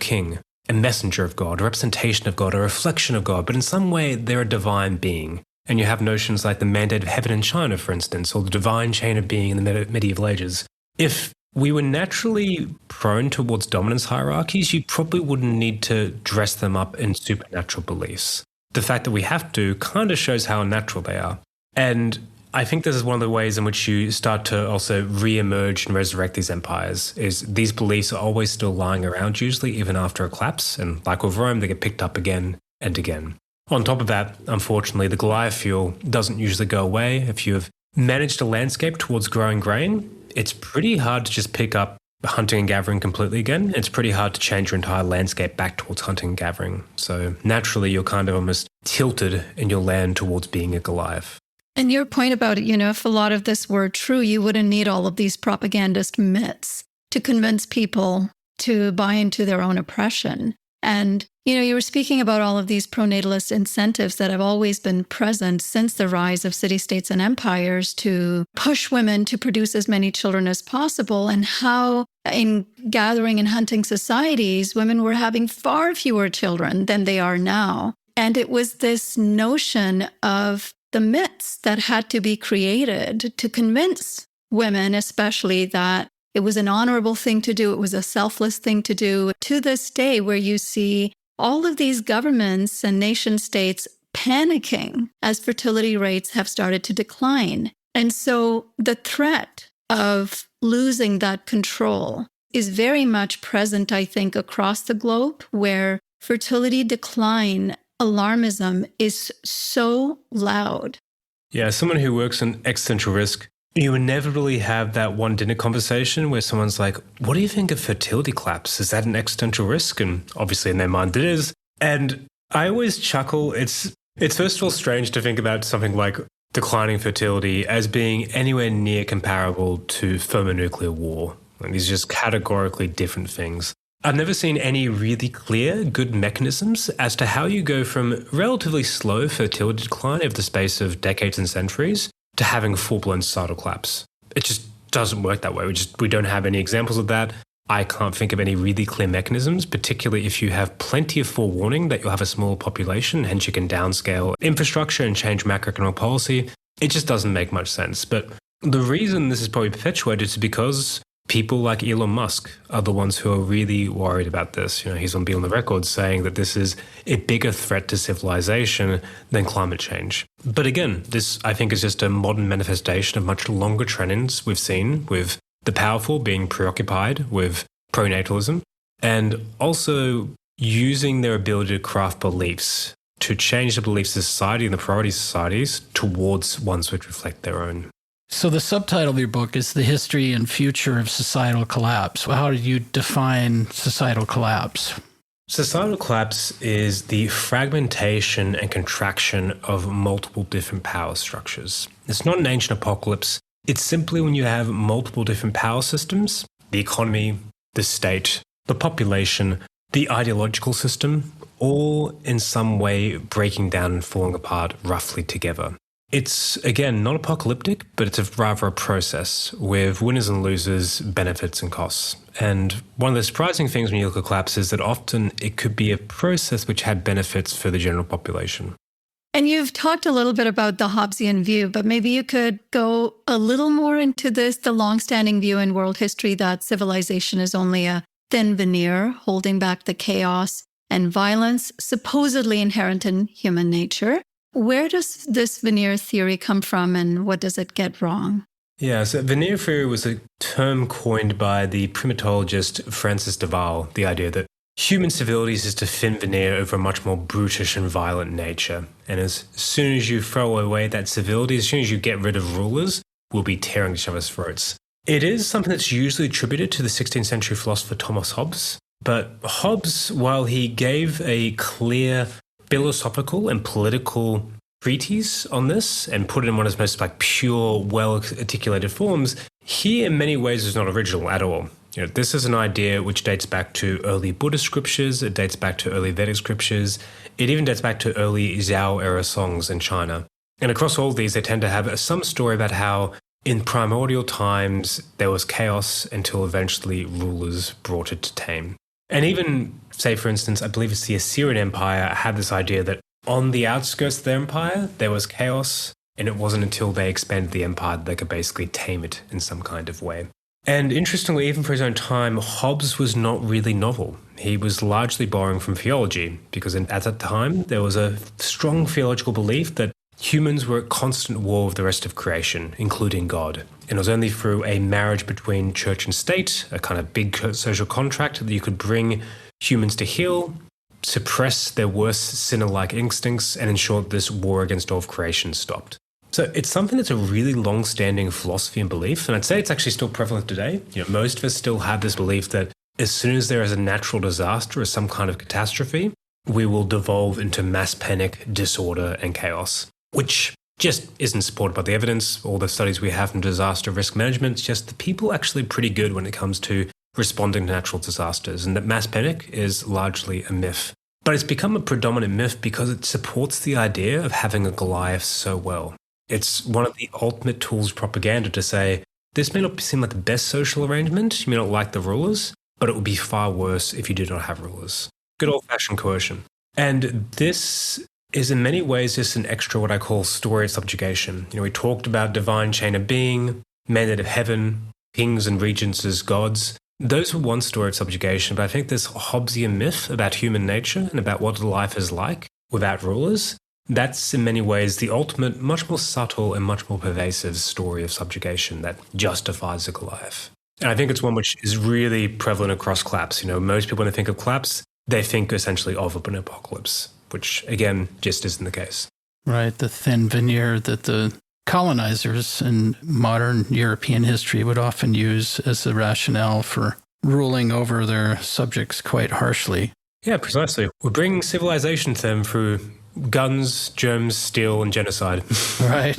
king, a messenger of God, a representation of God, a reflection of God, but in some way they're a divine being. And you have notions like the mandate of heaven in China, for instance, or the divine chain of being in the medieval ages. If we were naturally prone towards dominance hierarchies, you probably wouldn't need to dress them up in supernatural beliefs. The fact that we have to kind of shows how unnatural they are. And I think this is one of the ways in which you start to also re-emerge and resurrect these empires, is these beliefs are always still lying around, usually even after a collapse. And like with Rome, they get picked up again and again. On top of that, unfortunately, the Goliath fuel doesn't usually go away. If you have managed a landscape towards growing grain, it's pretty hard to just pick up hunting and gathering completely again. It's pretty hard to change your entire landscape back towards hunting and gathering. So naturally, you're kind of almost tilted in your land towards being a Goliath. And your point about it, if a lot of this were true, you wouldn't need all of these propagandist myths to convince people to buy into their own oppression. And, you were speaking about all of these pronatalist incentives that have always been present since the rise of city-states and empires to push women to produce as many children as possible, and how in gathering and hunting societies, women were having far fewer children than they are now. And it was this notion of the myths that had to be created to convince women, especially, that it was an honorable thing to do. It was a selfless thing to do. To this day, where you see all of these governments and nation states panicking as fertility rates have started to decline. And so the threat of losing that control is very much present, I think, across the globe, where fertility decline alarmism is so loud. Yeah, someone who works in existential risk, you would never really have that one dinner conversation where someone's like, what do you think of fertility collapse? Is that an existential risk? And obviously in their mind it is. And I always chuckle. It's first of all strange to think about something like declining fertility as being anywhere near comparable to thermonuclear war. Like, these are just categorically different things. I've never seen any really clear, good mechanisms as to how you go from relatively slow fertility decline over the space of decades and centuries to having a full-blown societal collapse. It just doesn't work that way. We don't have any examples of that. I can't think of any really clear mechanisms, particularly if you have plenty of forewarning that you'll have a smaller population, hence you can downscale infrastructure and change macroeconomic policy. It just doesn't make much sense. But the reason this is probably perpetuated is because people like Elon Musk are the ones who are really worried about this. He's on the record saying that this is a bigger threat to civilization than climate change. But again, this, I think, is just a modern manifestation of much longer trends we've seen, with the powerful being preoccupied with pronatalism and also using their ability to craft beliefs to change the beliefs of society and the priorities of societies towards ones which reflect their own. So the subtitle of your book is The History and Future of Societal Collapse. Well, how do you define societal collapse? Societal collapse is the fragmentation and contraction of multiple different power structures. It's not an ancient apocalypse. It's simply when you have multiple different power systems, the economy, the state, the population, the ideological system, all in some way breaking down and falling apart roughly together. It's, again, not apocalyptic, but it's rather a process with winners and losers, benefits and costs. And one of the surprising things when you look at collapse is that often it could be a process which had benefits for the general population. And you've talked a little bit about the Hobbesian view, but maybe you could go a little more into this, the longstanding view in world history that civilization is only a thin veneer holding back the chaos and violence supposedly inherent in human nature. Where does this veneer theory come from, and what does it get wrong? Yeah, so veneer theory was a term coined by the primatologist Francis de Waal, the idea that human civility is just a thin veneer over a much more brutish and violent nature. And as soon as you throw away that civility, as soon as you get rid of rulers, we'll be tearing each other's throats. It is something that's usually attributed to the 16th century philosopher Thomas Hobbes. But Hobbes, while he gave a clear philosophical and political treatise on this and put it in one of his most pure, well-articulated forms, he in many ways is not original at all. This is an idea which dates back to early Buddhist scriptures, it dates back to early Vedic scriptures, it even dates back to early Zhao era songs in China. And across all of these, they tend to have some story about how in primordial times, there was chaos until eventually rulers brought it to tame. And even, say, for instance, I believe it's the Assyrian Empire had this idea that on the outskirts of the empire, there was chaos, and it wasn't until they expanded the empire that they could basically tame it in some kind of way. And interestingly, even for his own time, Hobbes was not really novel. He was largely borrowing from theology, because at that time, there was a strong theological belief that humans were at constant war with the rest of creation, including God. And it was only through a marriage between church and state, a kind of big social contract, that you could bring humans to heel, suppress their worst sinner-like instincts, and ensure that this war against all of creation stopped. So it's something that's a really long-standing philosophy and belief, and I'd say it's actually still prevalent today. Most of us still have this belief that as soon as there is a natural disaster or some kind of catastrophe, we will devolve into mass panic, disorder, and chaos, which just isn't supported by the evidence. All the studies we have from disaster risk management, it's just the people are actually pretty good when it comes to responding to natural disasters, and that mass panic is largely a myth. But it's become a predominant myth because it supports the idea of having a Goliath so well. It's one of the ultimate tools of propaganda to say, this may not seem like the best social arrangement, you may not like the rulers, but it would be far worse if you did not have rulers. Good old-fashioned coercion. And this is in many ways just an extra what I call story of subjugation. We talked about divine chain of being, mandate of heaven, kings and regents as gods. Those were one story of subjugation, but I think this Hobbesian myth about human nature and about what life is like without rulers, that's in many ways the ultimate, much more subtle and much more pervasive story of subjugation that justifies a Goliath. And I think it's one which is really prevalent across collapse. Most people when they think of collapse, they think essentially of an apocalypse, which again just isn't the case. Right, the thin veneer that the colonizers in modern European history would often use as the rationale for ruling over their subjects quite harshly. Yeah, precisely. We're bringing civilization to them through guns, germs, steel, and genocide. Right.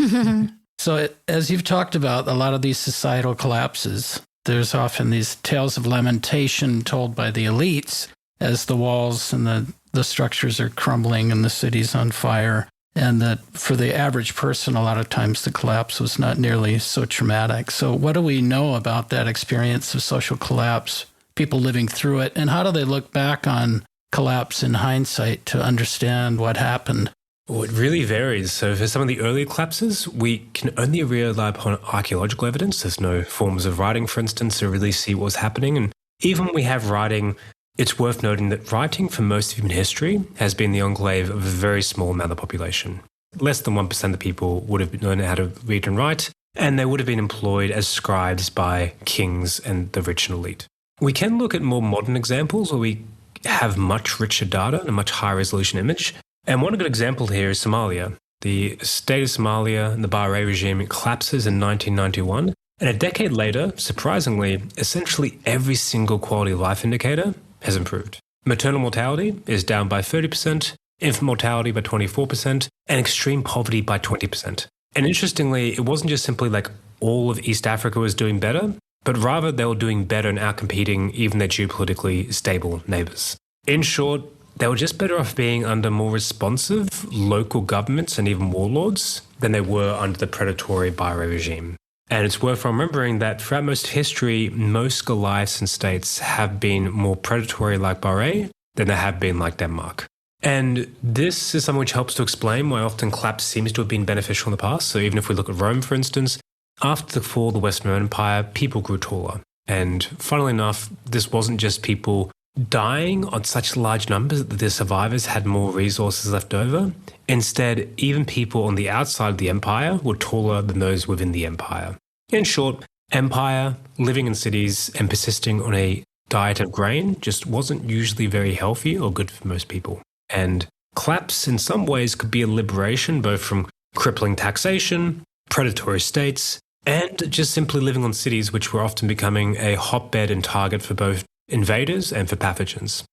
So as you've talked about a lot of these societal collapses, there's often these tales of lamentation told by the elites as the walls and the structures are crumbling and the city's on fire. And that for the average person, a lot of times the collapse was not nearly so traumatic. So what do we know about that experience of social collapse, people living through it, and how do they look back on collapse in hindsight to understand what happened? Well, it really varies. So for some of the early collapses, we can only rely upon archaeological evidence. There's no forms of writing, for instance, to really see what was happening. And even when we have writing, it's worth noting that writing for most of human history has been the enclave of a very small amount of the population. Less than 1% of the people would have known how to read and write, and they would have been employed as scribes by kings and the rich and elite. We can look at more modern examples where we have much richer data and a much higher resolution image. And one good example here is Somalia. The state of Somalia and the Barre regime collapses in 1991. And a decade later, surprisingly, essentially every single quality of life indicator has improved. Maternal mortality is down by 30%, infant mortality by 24%, and extreme poverty by 20%. And interestingly, it wasn't just simply like all of East Africa was doing better, but rather they were doing better and outcompeting even their geopolitically stable neighbors. In short, they were just better off being under more responsive local governments and even warlords than they were under the predatory Barre regime. And it's worth remembering that throughout most of history, most Goliaths and states have been more predatory like Barre than they have been like Denmark. And this is something which helps to explain why often collapse seems to have been beneficial in the past. So even if we look at Rome, for instance, after the fall of the Western Empire, people grew taller. And funnily enough, this wasn't just people dying on such large numbers that the survivors had more resources left over. Instead, even people on the outside of the empire were taller than those within the empire. In short, empire, living in cities, and persisting on a diet of grain just wasn't usually very healthy or good for most people. And collapse in some ways could be a liberation both from crippling taxation, predatory states, and just simply living on cities which were often becoming a hotbed and target for both invaders and for pathogens.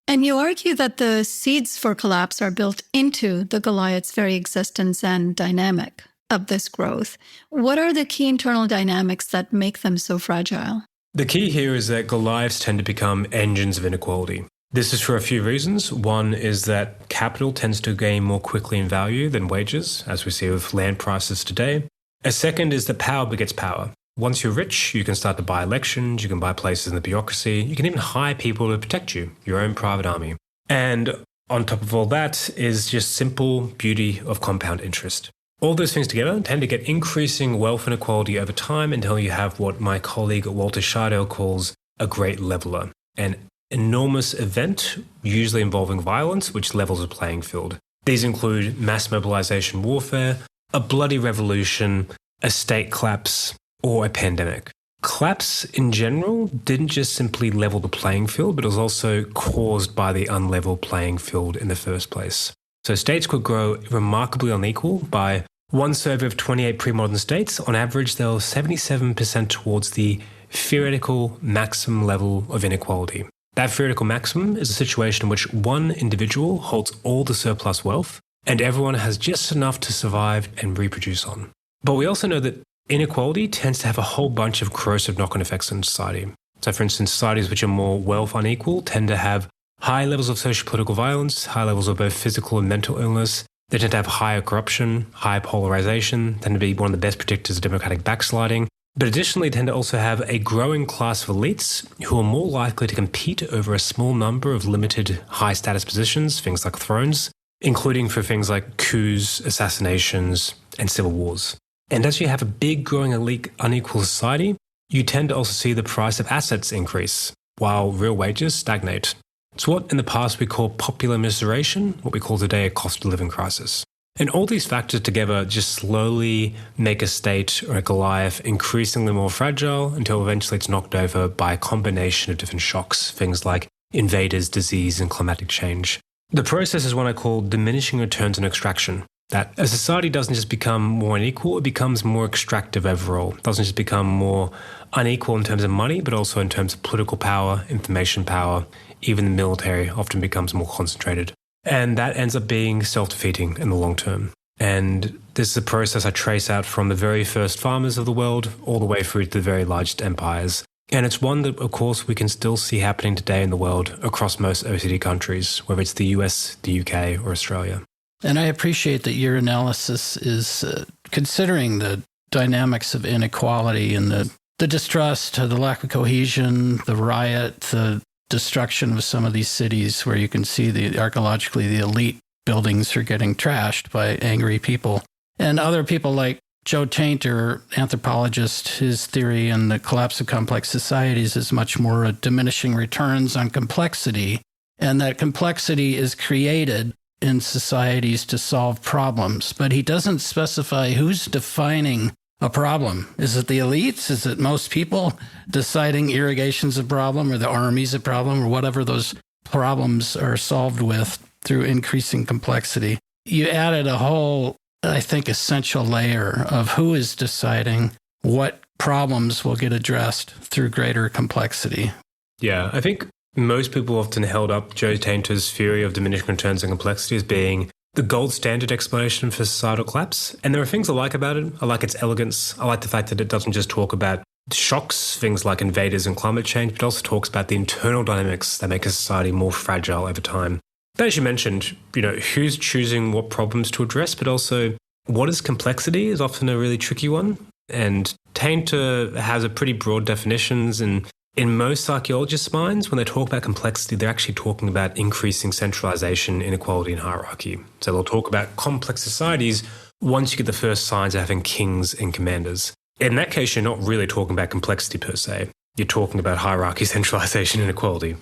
And you argue that the seeds for collapse are built into the Goliath's very existence and dynamic of this growth. What are the key internal dynamics that make them so fragile? The key here is that Goliaths tend to become engines of inequality. This is for a few reasons. One is that capital tends to gain more quickly in value than wages, as we see with land prices today. A second is that power begets power. Once you're rich, you can start to buy elections, you can buy places in the bureaucracy, you can even hire people to protect you, your own private army. And on top of all that is just simple beauty of compound interest. All those things together tend to get increasing wealth inequality over time until you have what my colleague Walter Scheidel calls a great leveler, an enormous event, usually involving violence, which levels the playing field. These include mass mobilization warfare, a bloody revolution, a state collapse, or a pandemic. Collapse in general didn't just simply level the playing field, but it was also caused by the unlevel playing field in the first place. So states could grow remarkably unequal. By one survey of 28 pre-modern states, on average, they were 77% towards the theoretical maximum level of inequality. That theoretical maximum is a situation in which one individual holds all the surplus wealth and everyone has just enough to survive and reproduce on. But we also know that inequality tends to have a whole bunch of corrosive knock-on effects in society. So for instance, societies which are more wealth unequal tend to have high levels of social-political violence, high levels of both physical and mental illness. They tend to have higher corruption, higher polarization, tend to be one of the best predictors of democratic backsliding. But additionally, tend to also have a growing class of elites who are more likely to compete over a small number of limited high-status positions, things like thrones, including for things like coups, assassinations, and civil wars. And as you have a big growing elite unequal society, you tend to also see the price of assets increase, while real wages stagnate. It's what in the past we call popular immiseration, what we call today a cost of living crisis. And all these factors together just slowly make a state or a Goliath increasingly more fragile until eventually it's knocked over by a combination of different shocks, things like invaders, disease, and climatic change. The process is what I call diminishing returns on extraction. That a society doesn't just become more unequal, it becomes more extractive overall. It doesn't just become more unequal in terms of money, but also in terms of political power, information power. Even the military often becomes more concentrated. And that ends up being self-defeating in the long term. And this is a process I trace out from the very first farmers of the world all the way through to the very largest empires. And it's one that, of course, we can still see happening today in the world across most OECD countries, whether it's the US, the UK, or Australia. And I appreciate that your analysis is considering the dynamics of inequality and the distrust, the lack of cohesion, the riot, the destruction of some of these cities where you can see archaeologically the elite buildings are getting trashed by angry people. And other people like Joe Tainter, anthropologist, his theory on the collapse of complex societies is much more a diminishing returns on complexity, and that complexity is created in societies to solve problems. But he doesn't specify who's defining a problem. Is it the elites? Is it most people deciding irrigation's a problem or the army's a problem or whatever those problems are solved with through increasing complexity? You added a whole, I think, essential layer of who is deciding what problems will get addressed through greater complexity. Yeah, I think most people often held up Joe Tainter's theory of diminishing returns and complexity as being the gold standard explanation for societal collapse. And there are things I like about it. I like its elegance. I like the fact that it doesn't just talk about shocks, things like invaders and climate change, but also talks about the internal dynamics that make a society more fragile over time. But as you mentioned, who's choosing what problems to address, but also what is complexity is often a really tricky one. And Tainter has a pretty broad definitions, and in most archaeologists' minds, when they talk about complexity, they're actually talking about increasing centralization, inequality, and hierarchy. So they'll talk about complex societies once you get the first signs of having kings and commanders. In that case, you're not really talking about complexity per se. You're talking about hierarchy, centralization, and inequality.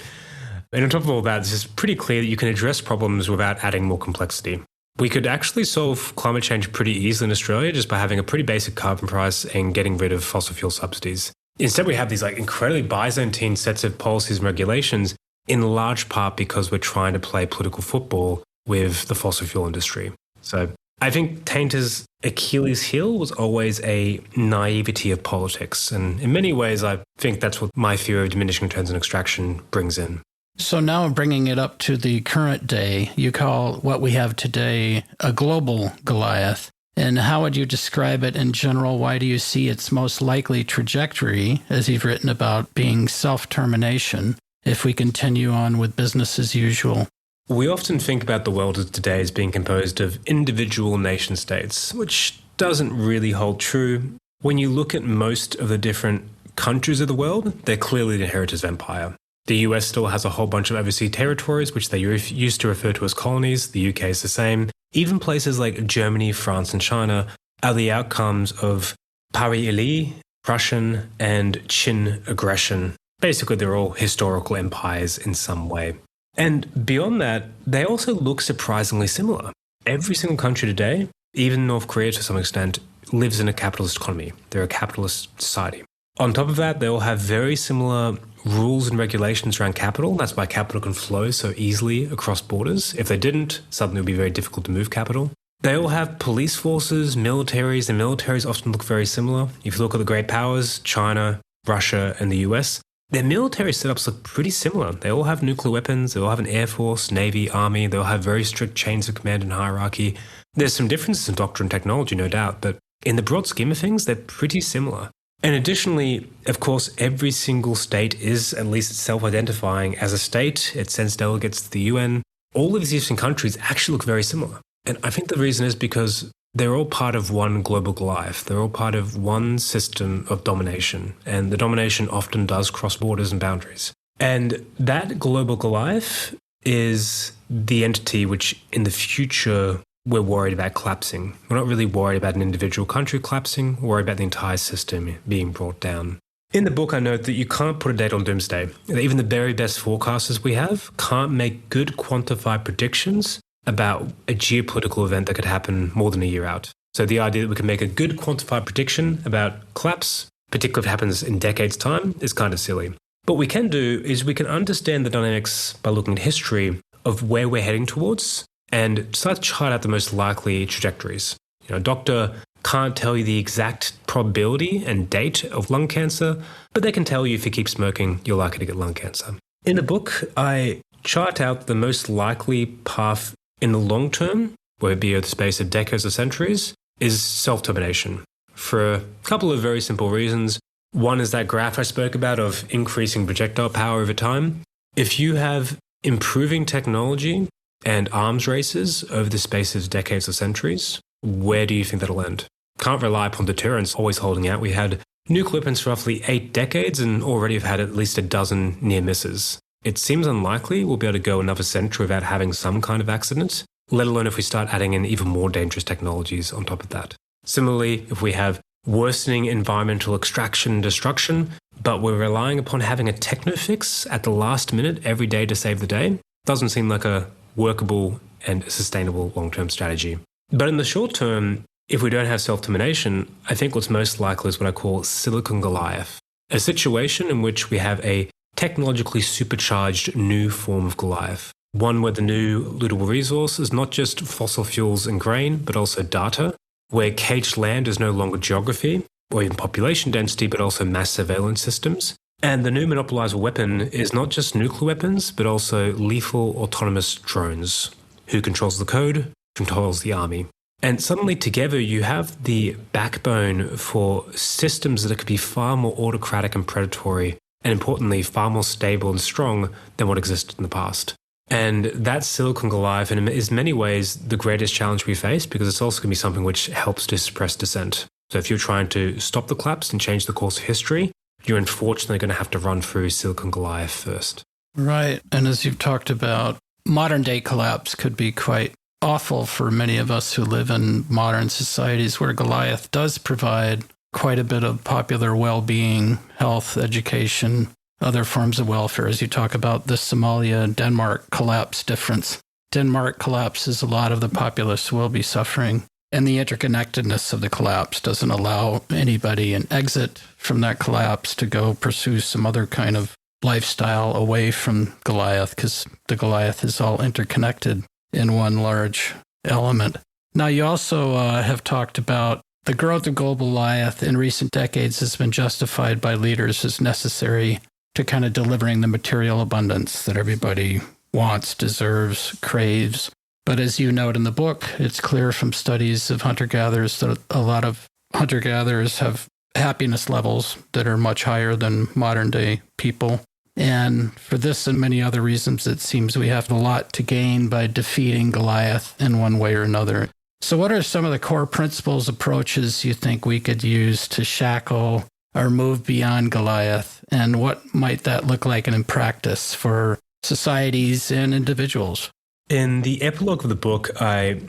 And on top of all that, it's just pretty clear that you can address problems without adding more complexity. We could actually solve climate change pretty easily in Australia just by having a pretty basic carbon price and getting rid of fossil fuel subsidies. Instead, we have these incredibly Byzantine sets of policies and regulations, in large part because we're trying to play political football with the fossil fuel industry. So I think Tainter's Achilles heel was always a naivety of politics. And in many ways, I think that's what my theory of diminishing returns and extraction brings in. So now bringing it up to the current day, you call what we have today a global Goliath. And how would you describe it in general? Why do you see its most likely trajectory, as you've written about, being self-termination if we continue on with business as usual? We often think about the world of today as being composed of individual nation states, which doesn't really hold true. When you look at most of the different countries of the world, they're clearly the heritage of empire. The US still has a whole bunch of overseas territories, which they used to refer to as colonies. The UK is the same. Even places like Germany, France, and China are the outcomes of Pari-Ili, Prussian, and Qin aggression. Basically, they're all historical empires in some way. And beyond that, they also look surprisingly similar. Every single country today, even North Korea to some extent, lives in a capitalist economy. They're a capitalist society. On top of that, they all have very similar rules and regulations around capital. That's why capital can flow so easily across borders. If they didn't, suddenly it would be very difficult to move capital. They all have police forces, militaries, and militaries often look very similar. If you look at the great powers, China, Russia, and the US, their military setups look pretty similar. They all have nuclear weapons, they all have an air force, navy, army, they all have very strict chains of command and hierarchy. There's some differences in doctrine and technology, no doubt, but in the broad scheme of things, they're pretty similar. And additionally, of course, every single state is at least self-identifying as a state. It sends delegates to the UN. All of these different countries actually look very similar. And I think the reason is because they're all part of one global Goliath. They're all part of one system of domination. And the domination often does cross borders and boundaries. And that global Goliath is the entity which in the future we're worried about collapsing. We're not really worried about an individual country collapsing, we're worried about the entire system being brought down. In the book, I note that you can't put a date on doomsday. Even the very best forecasters we have can't make good quantified predictions about a geopolitical event that could happen more than a year out. So the idea that we can make a good quantified prediction about collapse, particularly if it happens in decades' time, is kind of silly. What we can do is we can understand the dynamics by looking at history of where we're heading towards and start to chart out the most likely trajectories. A doctor can't tell you the exact probability and date of lung cancer, but they can tell you if you keep smoking, you're likely to get lung cancer. In the book, I chart out the most likely path in the long term, whether it be over the space of decades or centuries, is self-termination for a couple of very simple reasons. One is that graph I spoke about of increasing projectile power over time. If you have improving technology and arms races over the space of decades or centuries, where do you think that'll end? Can't rely upon deterrence always holding out. We had nuclear weapons for roughly 8 decades and already have had at least a dozen near misses. It seems unlikely we'll be able to go another century without having some kind of accident, let alone if we start adding in even more dangerous technologies on top of that. Similarly, if we have worsening environmental extraction and destruction, but we're relying upon having a techno fix at the last minute every day to save the day, doesn't seem like a workable and sustainable long-term strategy. But in the short term, if we don't have self-termination, I think what's most likely is what I call Silicon Goliath, a situation in which we have a technologically supercharged new form of Goliath, one where the new lootable resource is not just fossil fuels and grain, but also data, where caged land is no longer geography or even population density, but also mass surveillance systems. And the new monopolized weapon is not just nuclear weapons, but also lethal autonomous drones. Who controls the code, controls the army. And suddenly together you have the backbone for systems that could be far more autocratic and predatory, and importantly, far more stable and strong than what existed in the past. And that's Silicon Goliath, and is in many ways the greatest challenge we face, because it's also going to be something which helps to suppress dissent. So if you're trying to stop the collapse and change the course of history, you're unfortunately going to have to run through Silicon Goliath first. Right. And as you've talked about, modern day collapse could be quite awful for many of us who live in modern societies where Goliath does provide quite a bit of popular well-being, health, education, other forms of welfare, as you talk about the Somalia-Denmark collapse difference. Denmark collapses, a lot of the populace will be suffering, and the interconnectedness of the collapse doesn't allow anybody an exit from that collapse to go pursue some other kind of lifestyle away from Goliath, because the Goliath is all interconnected in one large element. Now, you also have talked about the growth of global Goliath in recent decades has been justified by leaders as necessary to kind of delivering the material abundance that everybody wants, deserves, craves. But as you note in the book, it's clear from studies of hunter-gatherers that a lot of hunter-gatherers have happiness levels that are much higher than modern-day people. And for this and many other reasons, it seems we have a lot to gain by defeating Goliath in one way or another. So what are some of the core principles, approaches you think we could use to shackle or move beyond Goliath? And what might that look like in practice for societies and individuals? In the epilogue of the book, I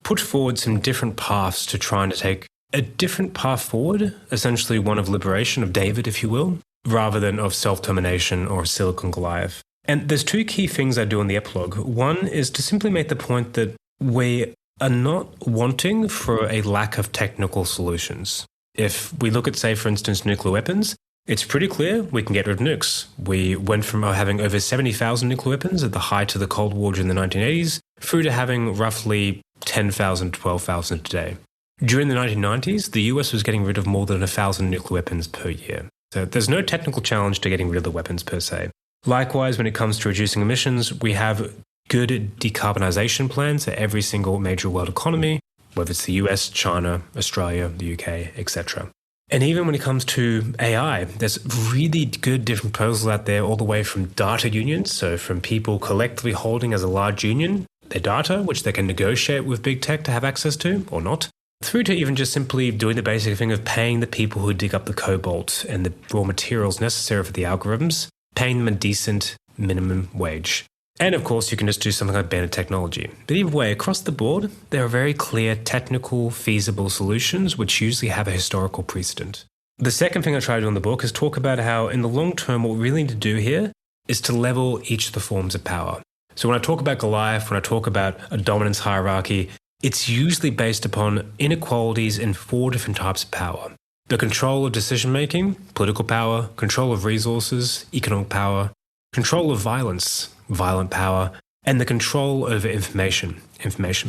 put forward some different paths to trying to take a different path forward, essentially one of liberation, of David, if you will, rather than of self-termination or Silicon Goliath. And there's two key things I do in the epilogue. One is to simply make the point that we are not wanting for a lack of technical solutions. If we look at, say, for instance, nuclear weapons, it's pretty clear we can get rid of nukes. We went from having over 70,000 nuclear weapons at the height of the Cold War during the 1980s through to having roughly 10,000, 12,000 today. During the 1990s, the US was getting rid of more than 1,000 nuclear weapons per year. So there's no technical challenge to getting rid of the weapons per se. Likewise, when it comes to reducing emissions, we have good decarbonization plans at every single major world economy, whether it's the US, China, Australia, the UK, etc. And even when it comes to AI, there's really good different proposals out there, all the way from data unions, so from people collectively holding as a large union their data, which they can negotiate with big tech to have access to or not, through to even just simply doing the basic thing of paying the people who dig up the cobalt and the raw materials necessary for the algorithms, paying them a decent minimum wage. And of course, you can just do something like ban technology. But either way, across the board, there are very clear technical, feasible solutions which usually have a historical precedent. The second thing I try to do in the book is talk about how, in the long term, what we really need to do here is to level each of the forms of power. So when I talk about Goliath, when I talk about a dominance hierarchy, it's usually based upon inequalities in 4 different types of power. The control of decision-making, political power, control of resources, economic power, control of violence, violent power, and the control over information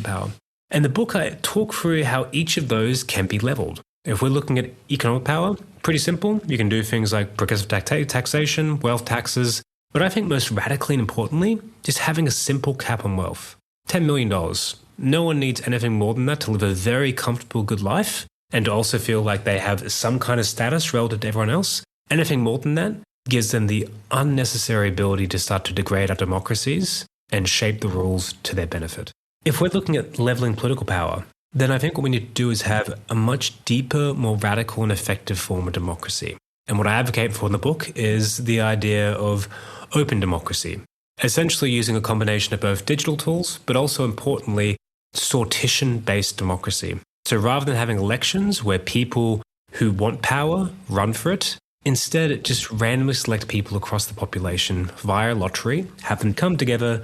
power. In the book, I talk through how each of those can be leveled. If we're looking at economic power, pretty simple. You can do things like progressive taxation, wealth taxes, but I think most radically and importantly, just having a simple cap on wealth. $10 million. No one needs anything more than that to live a very comfortable, good life and to also feel like they have some kind of status relative to everyone else. Anything more than that gives them the unnecessary ability to start to degrade our democracies and shape the rules to their benefit. If we're looking at leveling political power, then I think what we need to do is have a much deeper, more radical and effective form of democracy. And what I advocate for in the book is the idea of open democracy, essentially using a combination of both digital tools, but also importantly, sortition-based democracy. So rather than having elections where people who want power run for it, instead just randomly select people across the population via lottery, have them come together,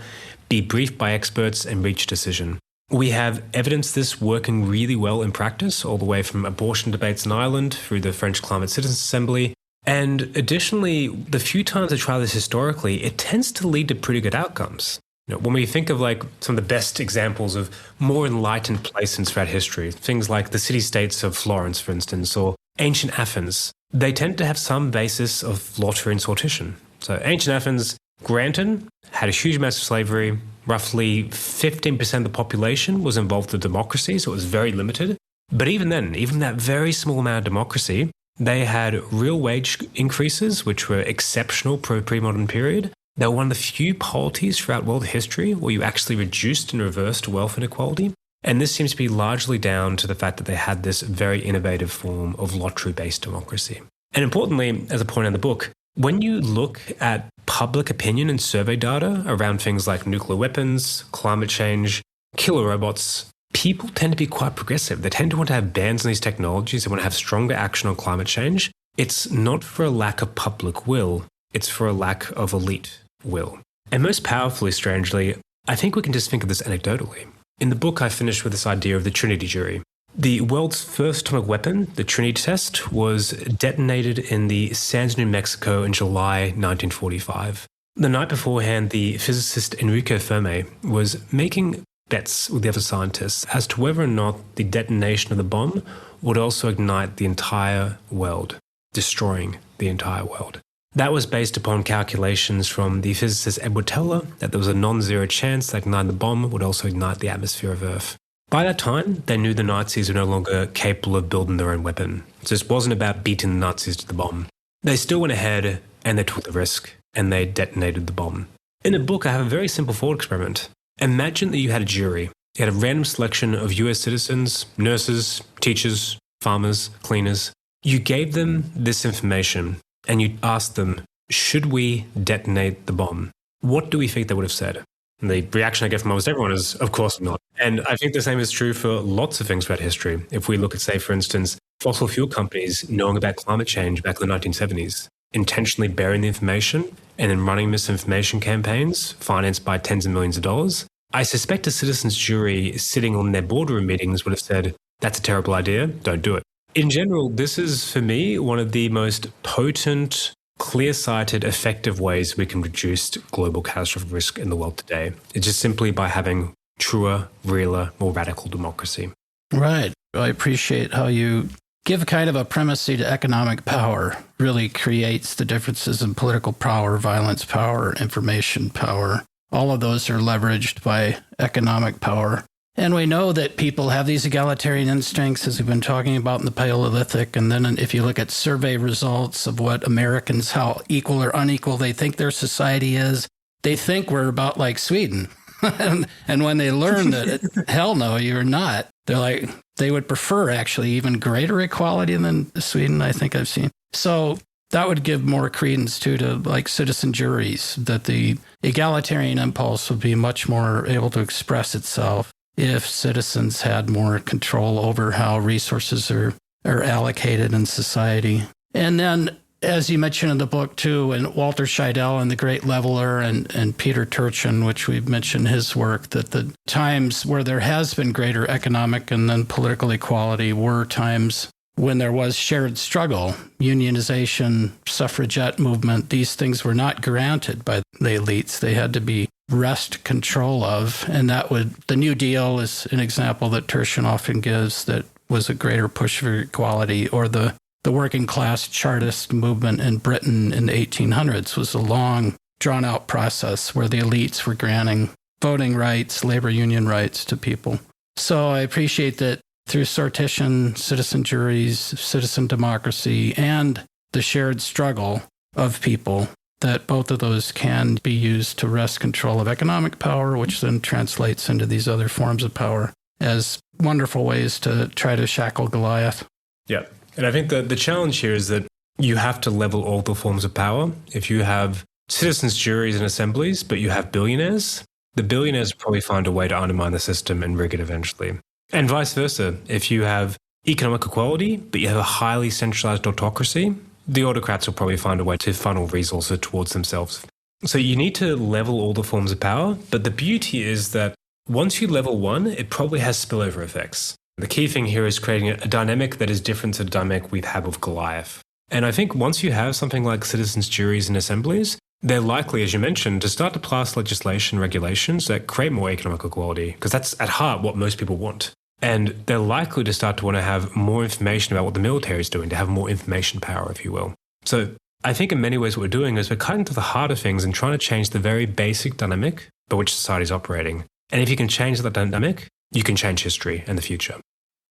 be briefed by experts and reach a decision. We have evidence this working really well in practice, all the way from abortion debates in Ireland through the French Climate Citizens Assembly. And additionally, the few times I try this historically, it tends to lead to pretty good outcomes. When we think of like some of the best examples of more enlightened places throughout history, things like the city-states of Florence, for instance, or ancient Athens, they tend to have some basis of lottery and sortition. So ancient Athens, granted, had a huge amount of slavery. Roughly 15% of the population was involved in democracy, so it was very limited. But even then, even that very small amount of democracy, they had real wage increases, which were exceptional pre-modern period. They were one of the few polities throughout world history where you actually reduced and reversed wealth inequality. And this seems to be largely down to the fact that they had this very innovative form of lottery-based democracy. And importantly, as I point out in the book, when you look at public opinion and survey data around things like nuclear weapons, climate change, killer robots, people tend to be quite progressive. They tend to want to have bans on these technologies. They want to have stronger action on climate change. It's not for a lack of public will. It's for a lack of elite will. And most powerfully, strangely, I think we can just think of this anecdotally. In the book, I finished with this idea of the Trinity jury. The world's first atomic weapon, the Trinity test, was detonated in the sands of New Mexico in July 1945. The night beforehand, the physicist Enrico Fermi was making bets with the other scientists as to whether or not the detonation of the bomb would also ignite the entire world, destroying the entire world. That was based upon calculations from the physicist Edward Teller that there was a non-zero chance that igniting the bomb would also ignite the atmosphere of Earth. By that time, they knew the Nazis were no longer capable of building their own weapon. So this wasn't about beating the Nazis to the bomb. They still went ahead and they took the risk and they detonated the bomb. In the book, I have a very simple thought experiment. Imagine that you had a jury You had a random selection of US citizens, nurses, teachers, farmers, cleaners. You gave them this information and you asked them, should we detonate the bomb? What do we think they would have said? And the reaction I get from almost everyone is, of course not. And I think the same is true for lots of things about history. If we look at, say, for instance, fossil fuel companies knowing about climate change back in the 1970s, intentionally burying the information and then running misinformation campaigns financed by tens of millions of dollars, I suspect a citizens' jury sitting on their boardroom meetings would have said, that's a terrible idea, don't do it. In general, this is, for me, one of the most potent, clear-sighted, effective ways we can reduce global catastrophic risk in the world today. It's just simply by having truer, realer, more radical democracy. Right. I appreciate how you give kind of a primacy to economic power, really creates the differences in political power, violence power, information power. All of those are leveraged by economic power. And we know that people have these egalitarian instincts, as we've been talking about in the Paleolithic. And then if you look at survey results of what Americans, how equal or unequal they think their society is, they think we're about like Sweden. And when they learn that, hell no, you're not, they're like, they would prefer actually even greater equality than Sweden, I think I've seen. So that would give more credence to like citizen juries, that the egalitarian impulse would be much more able to express itself if citizens had more control over how resources are allocated in society. And then, as you mentioned in the book too, and Walter Scheidel and the Great Leveler and Peter Turchin, which we've mentioned his work, that the times where there has been greater economic and then political equality were times when there was shared struggle, unionization, suffragette movement. These things were not granted by the elites. They had to be wrest control of. And the New Deal is an example that Turchin often gives that was a greater push for equality, or the working class Chartist movement in Britain in the 1800s was a long, drawn-out process where the elites were granting voting rights, labor union rights to people. So I appreciate that through sortition, citizen juries, citizen democracy, and the shared struggle of people, that both of those can be used to wrest control of economic power, which then translates into these other forms of power as wonderful ways to try to shackle Goliath. Yeah. And I think the challenge here is that you have to level all the forms of power. If you have citizens' juries and assemblies, but you have billionaires, the billionaires will probably find a way to undermine the system and rig it eventually. And vice versa. If you have economic equality, but you have a highly centralized autocracy, the autocrats will probably find a way to funnel resources towards themselves. So you need to level all the forms of power. But the beauty is that once you level one, it probably has spillover effects. The key thing here is creating a dynamic that is different to the dynamic we've had with Goliath. And I think once you have something like citizens' juries and assemblies, they're likely, as you mentioned, to start to pass legislation, regulations that create more economic equality, because that's at heart what most people want. And they're likely to start to want to have more information about what the military is doing, to have more information power, if you will. So I think in many ways what we're doing is we're cutting to the heart of things and trying to change the very basic dynamic by which society is operating. And if you can change that dynamic, you can change history and the future.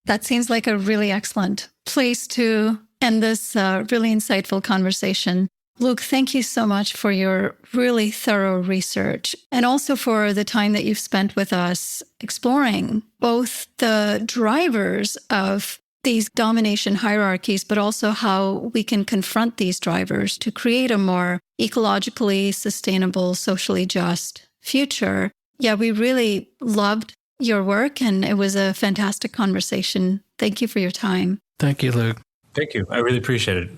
That seems like a really excellent place to end this really insightful conversation. Luke, thank you so much for your really thorough research and also for the time that you've spent with us exploring both the drivers of these domination hierarchies, but also how we can confront these drivers to create a more ecologically sustainable, socially just future. Yeah, we really loved your work, and it was a fantastic conversation. Thank you for your time. Thank you, Luke. Thank you. I really appreciate it.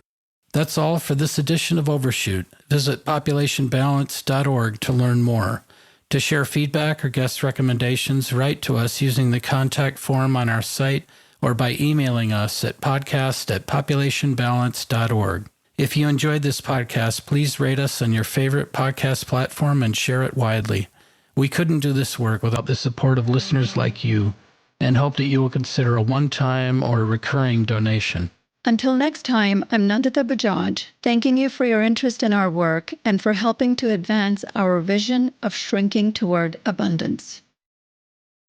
That's all for this edition of Overshoot. Visit populationbalance.org to learn more. To share feedback or guest recommendations, write to us using the contact form on our site or by emailing us at podcast@populationbalance.org. If you enjoyed this podcast, please rate us on your favorite podcast platform and share it widely. We couldn't do this work without the support of listeners like you, and hope that you will consider a one-time or recurring donation. Until next time, I'm Nandita Bajaj, thanking you for your interest in our work and for helping to advance our vision of shrinking toward abundance.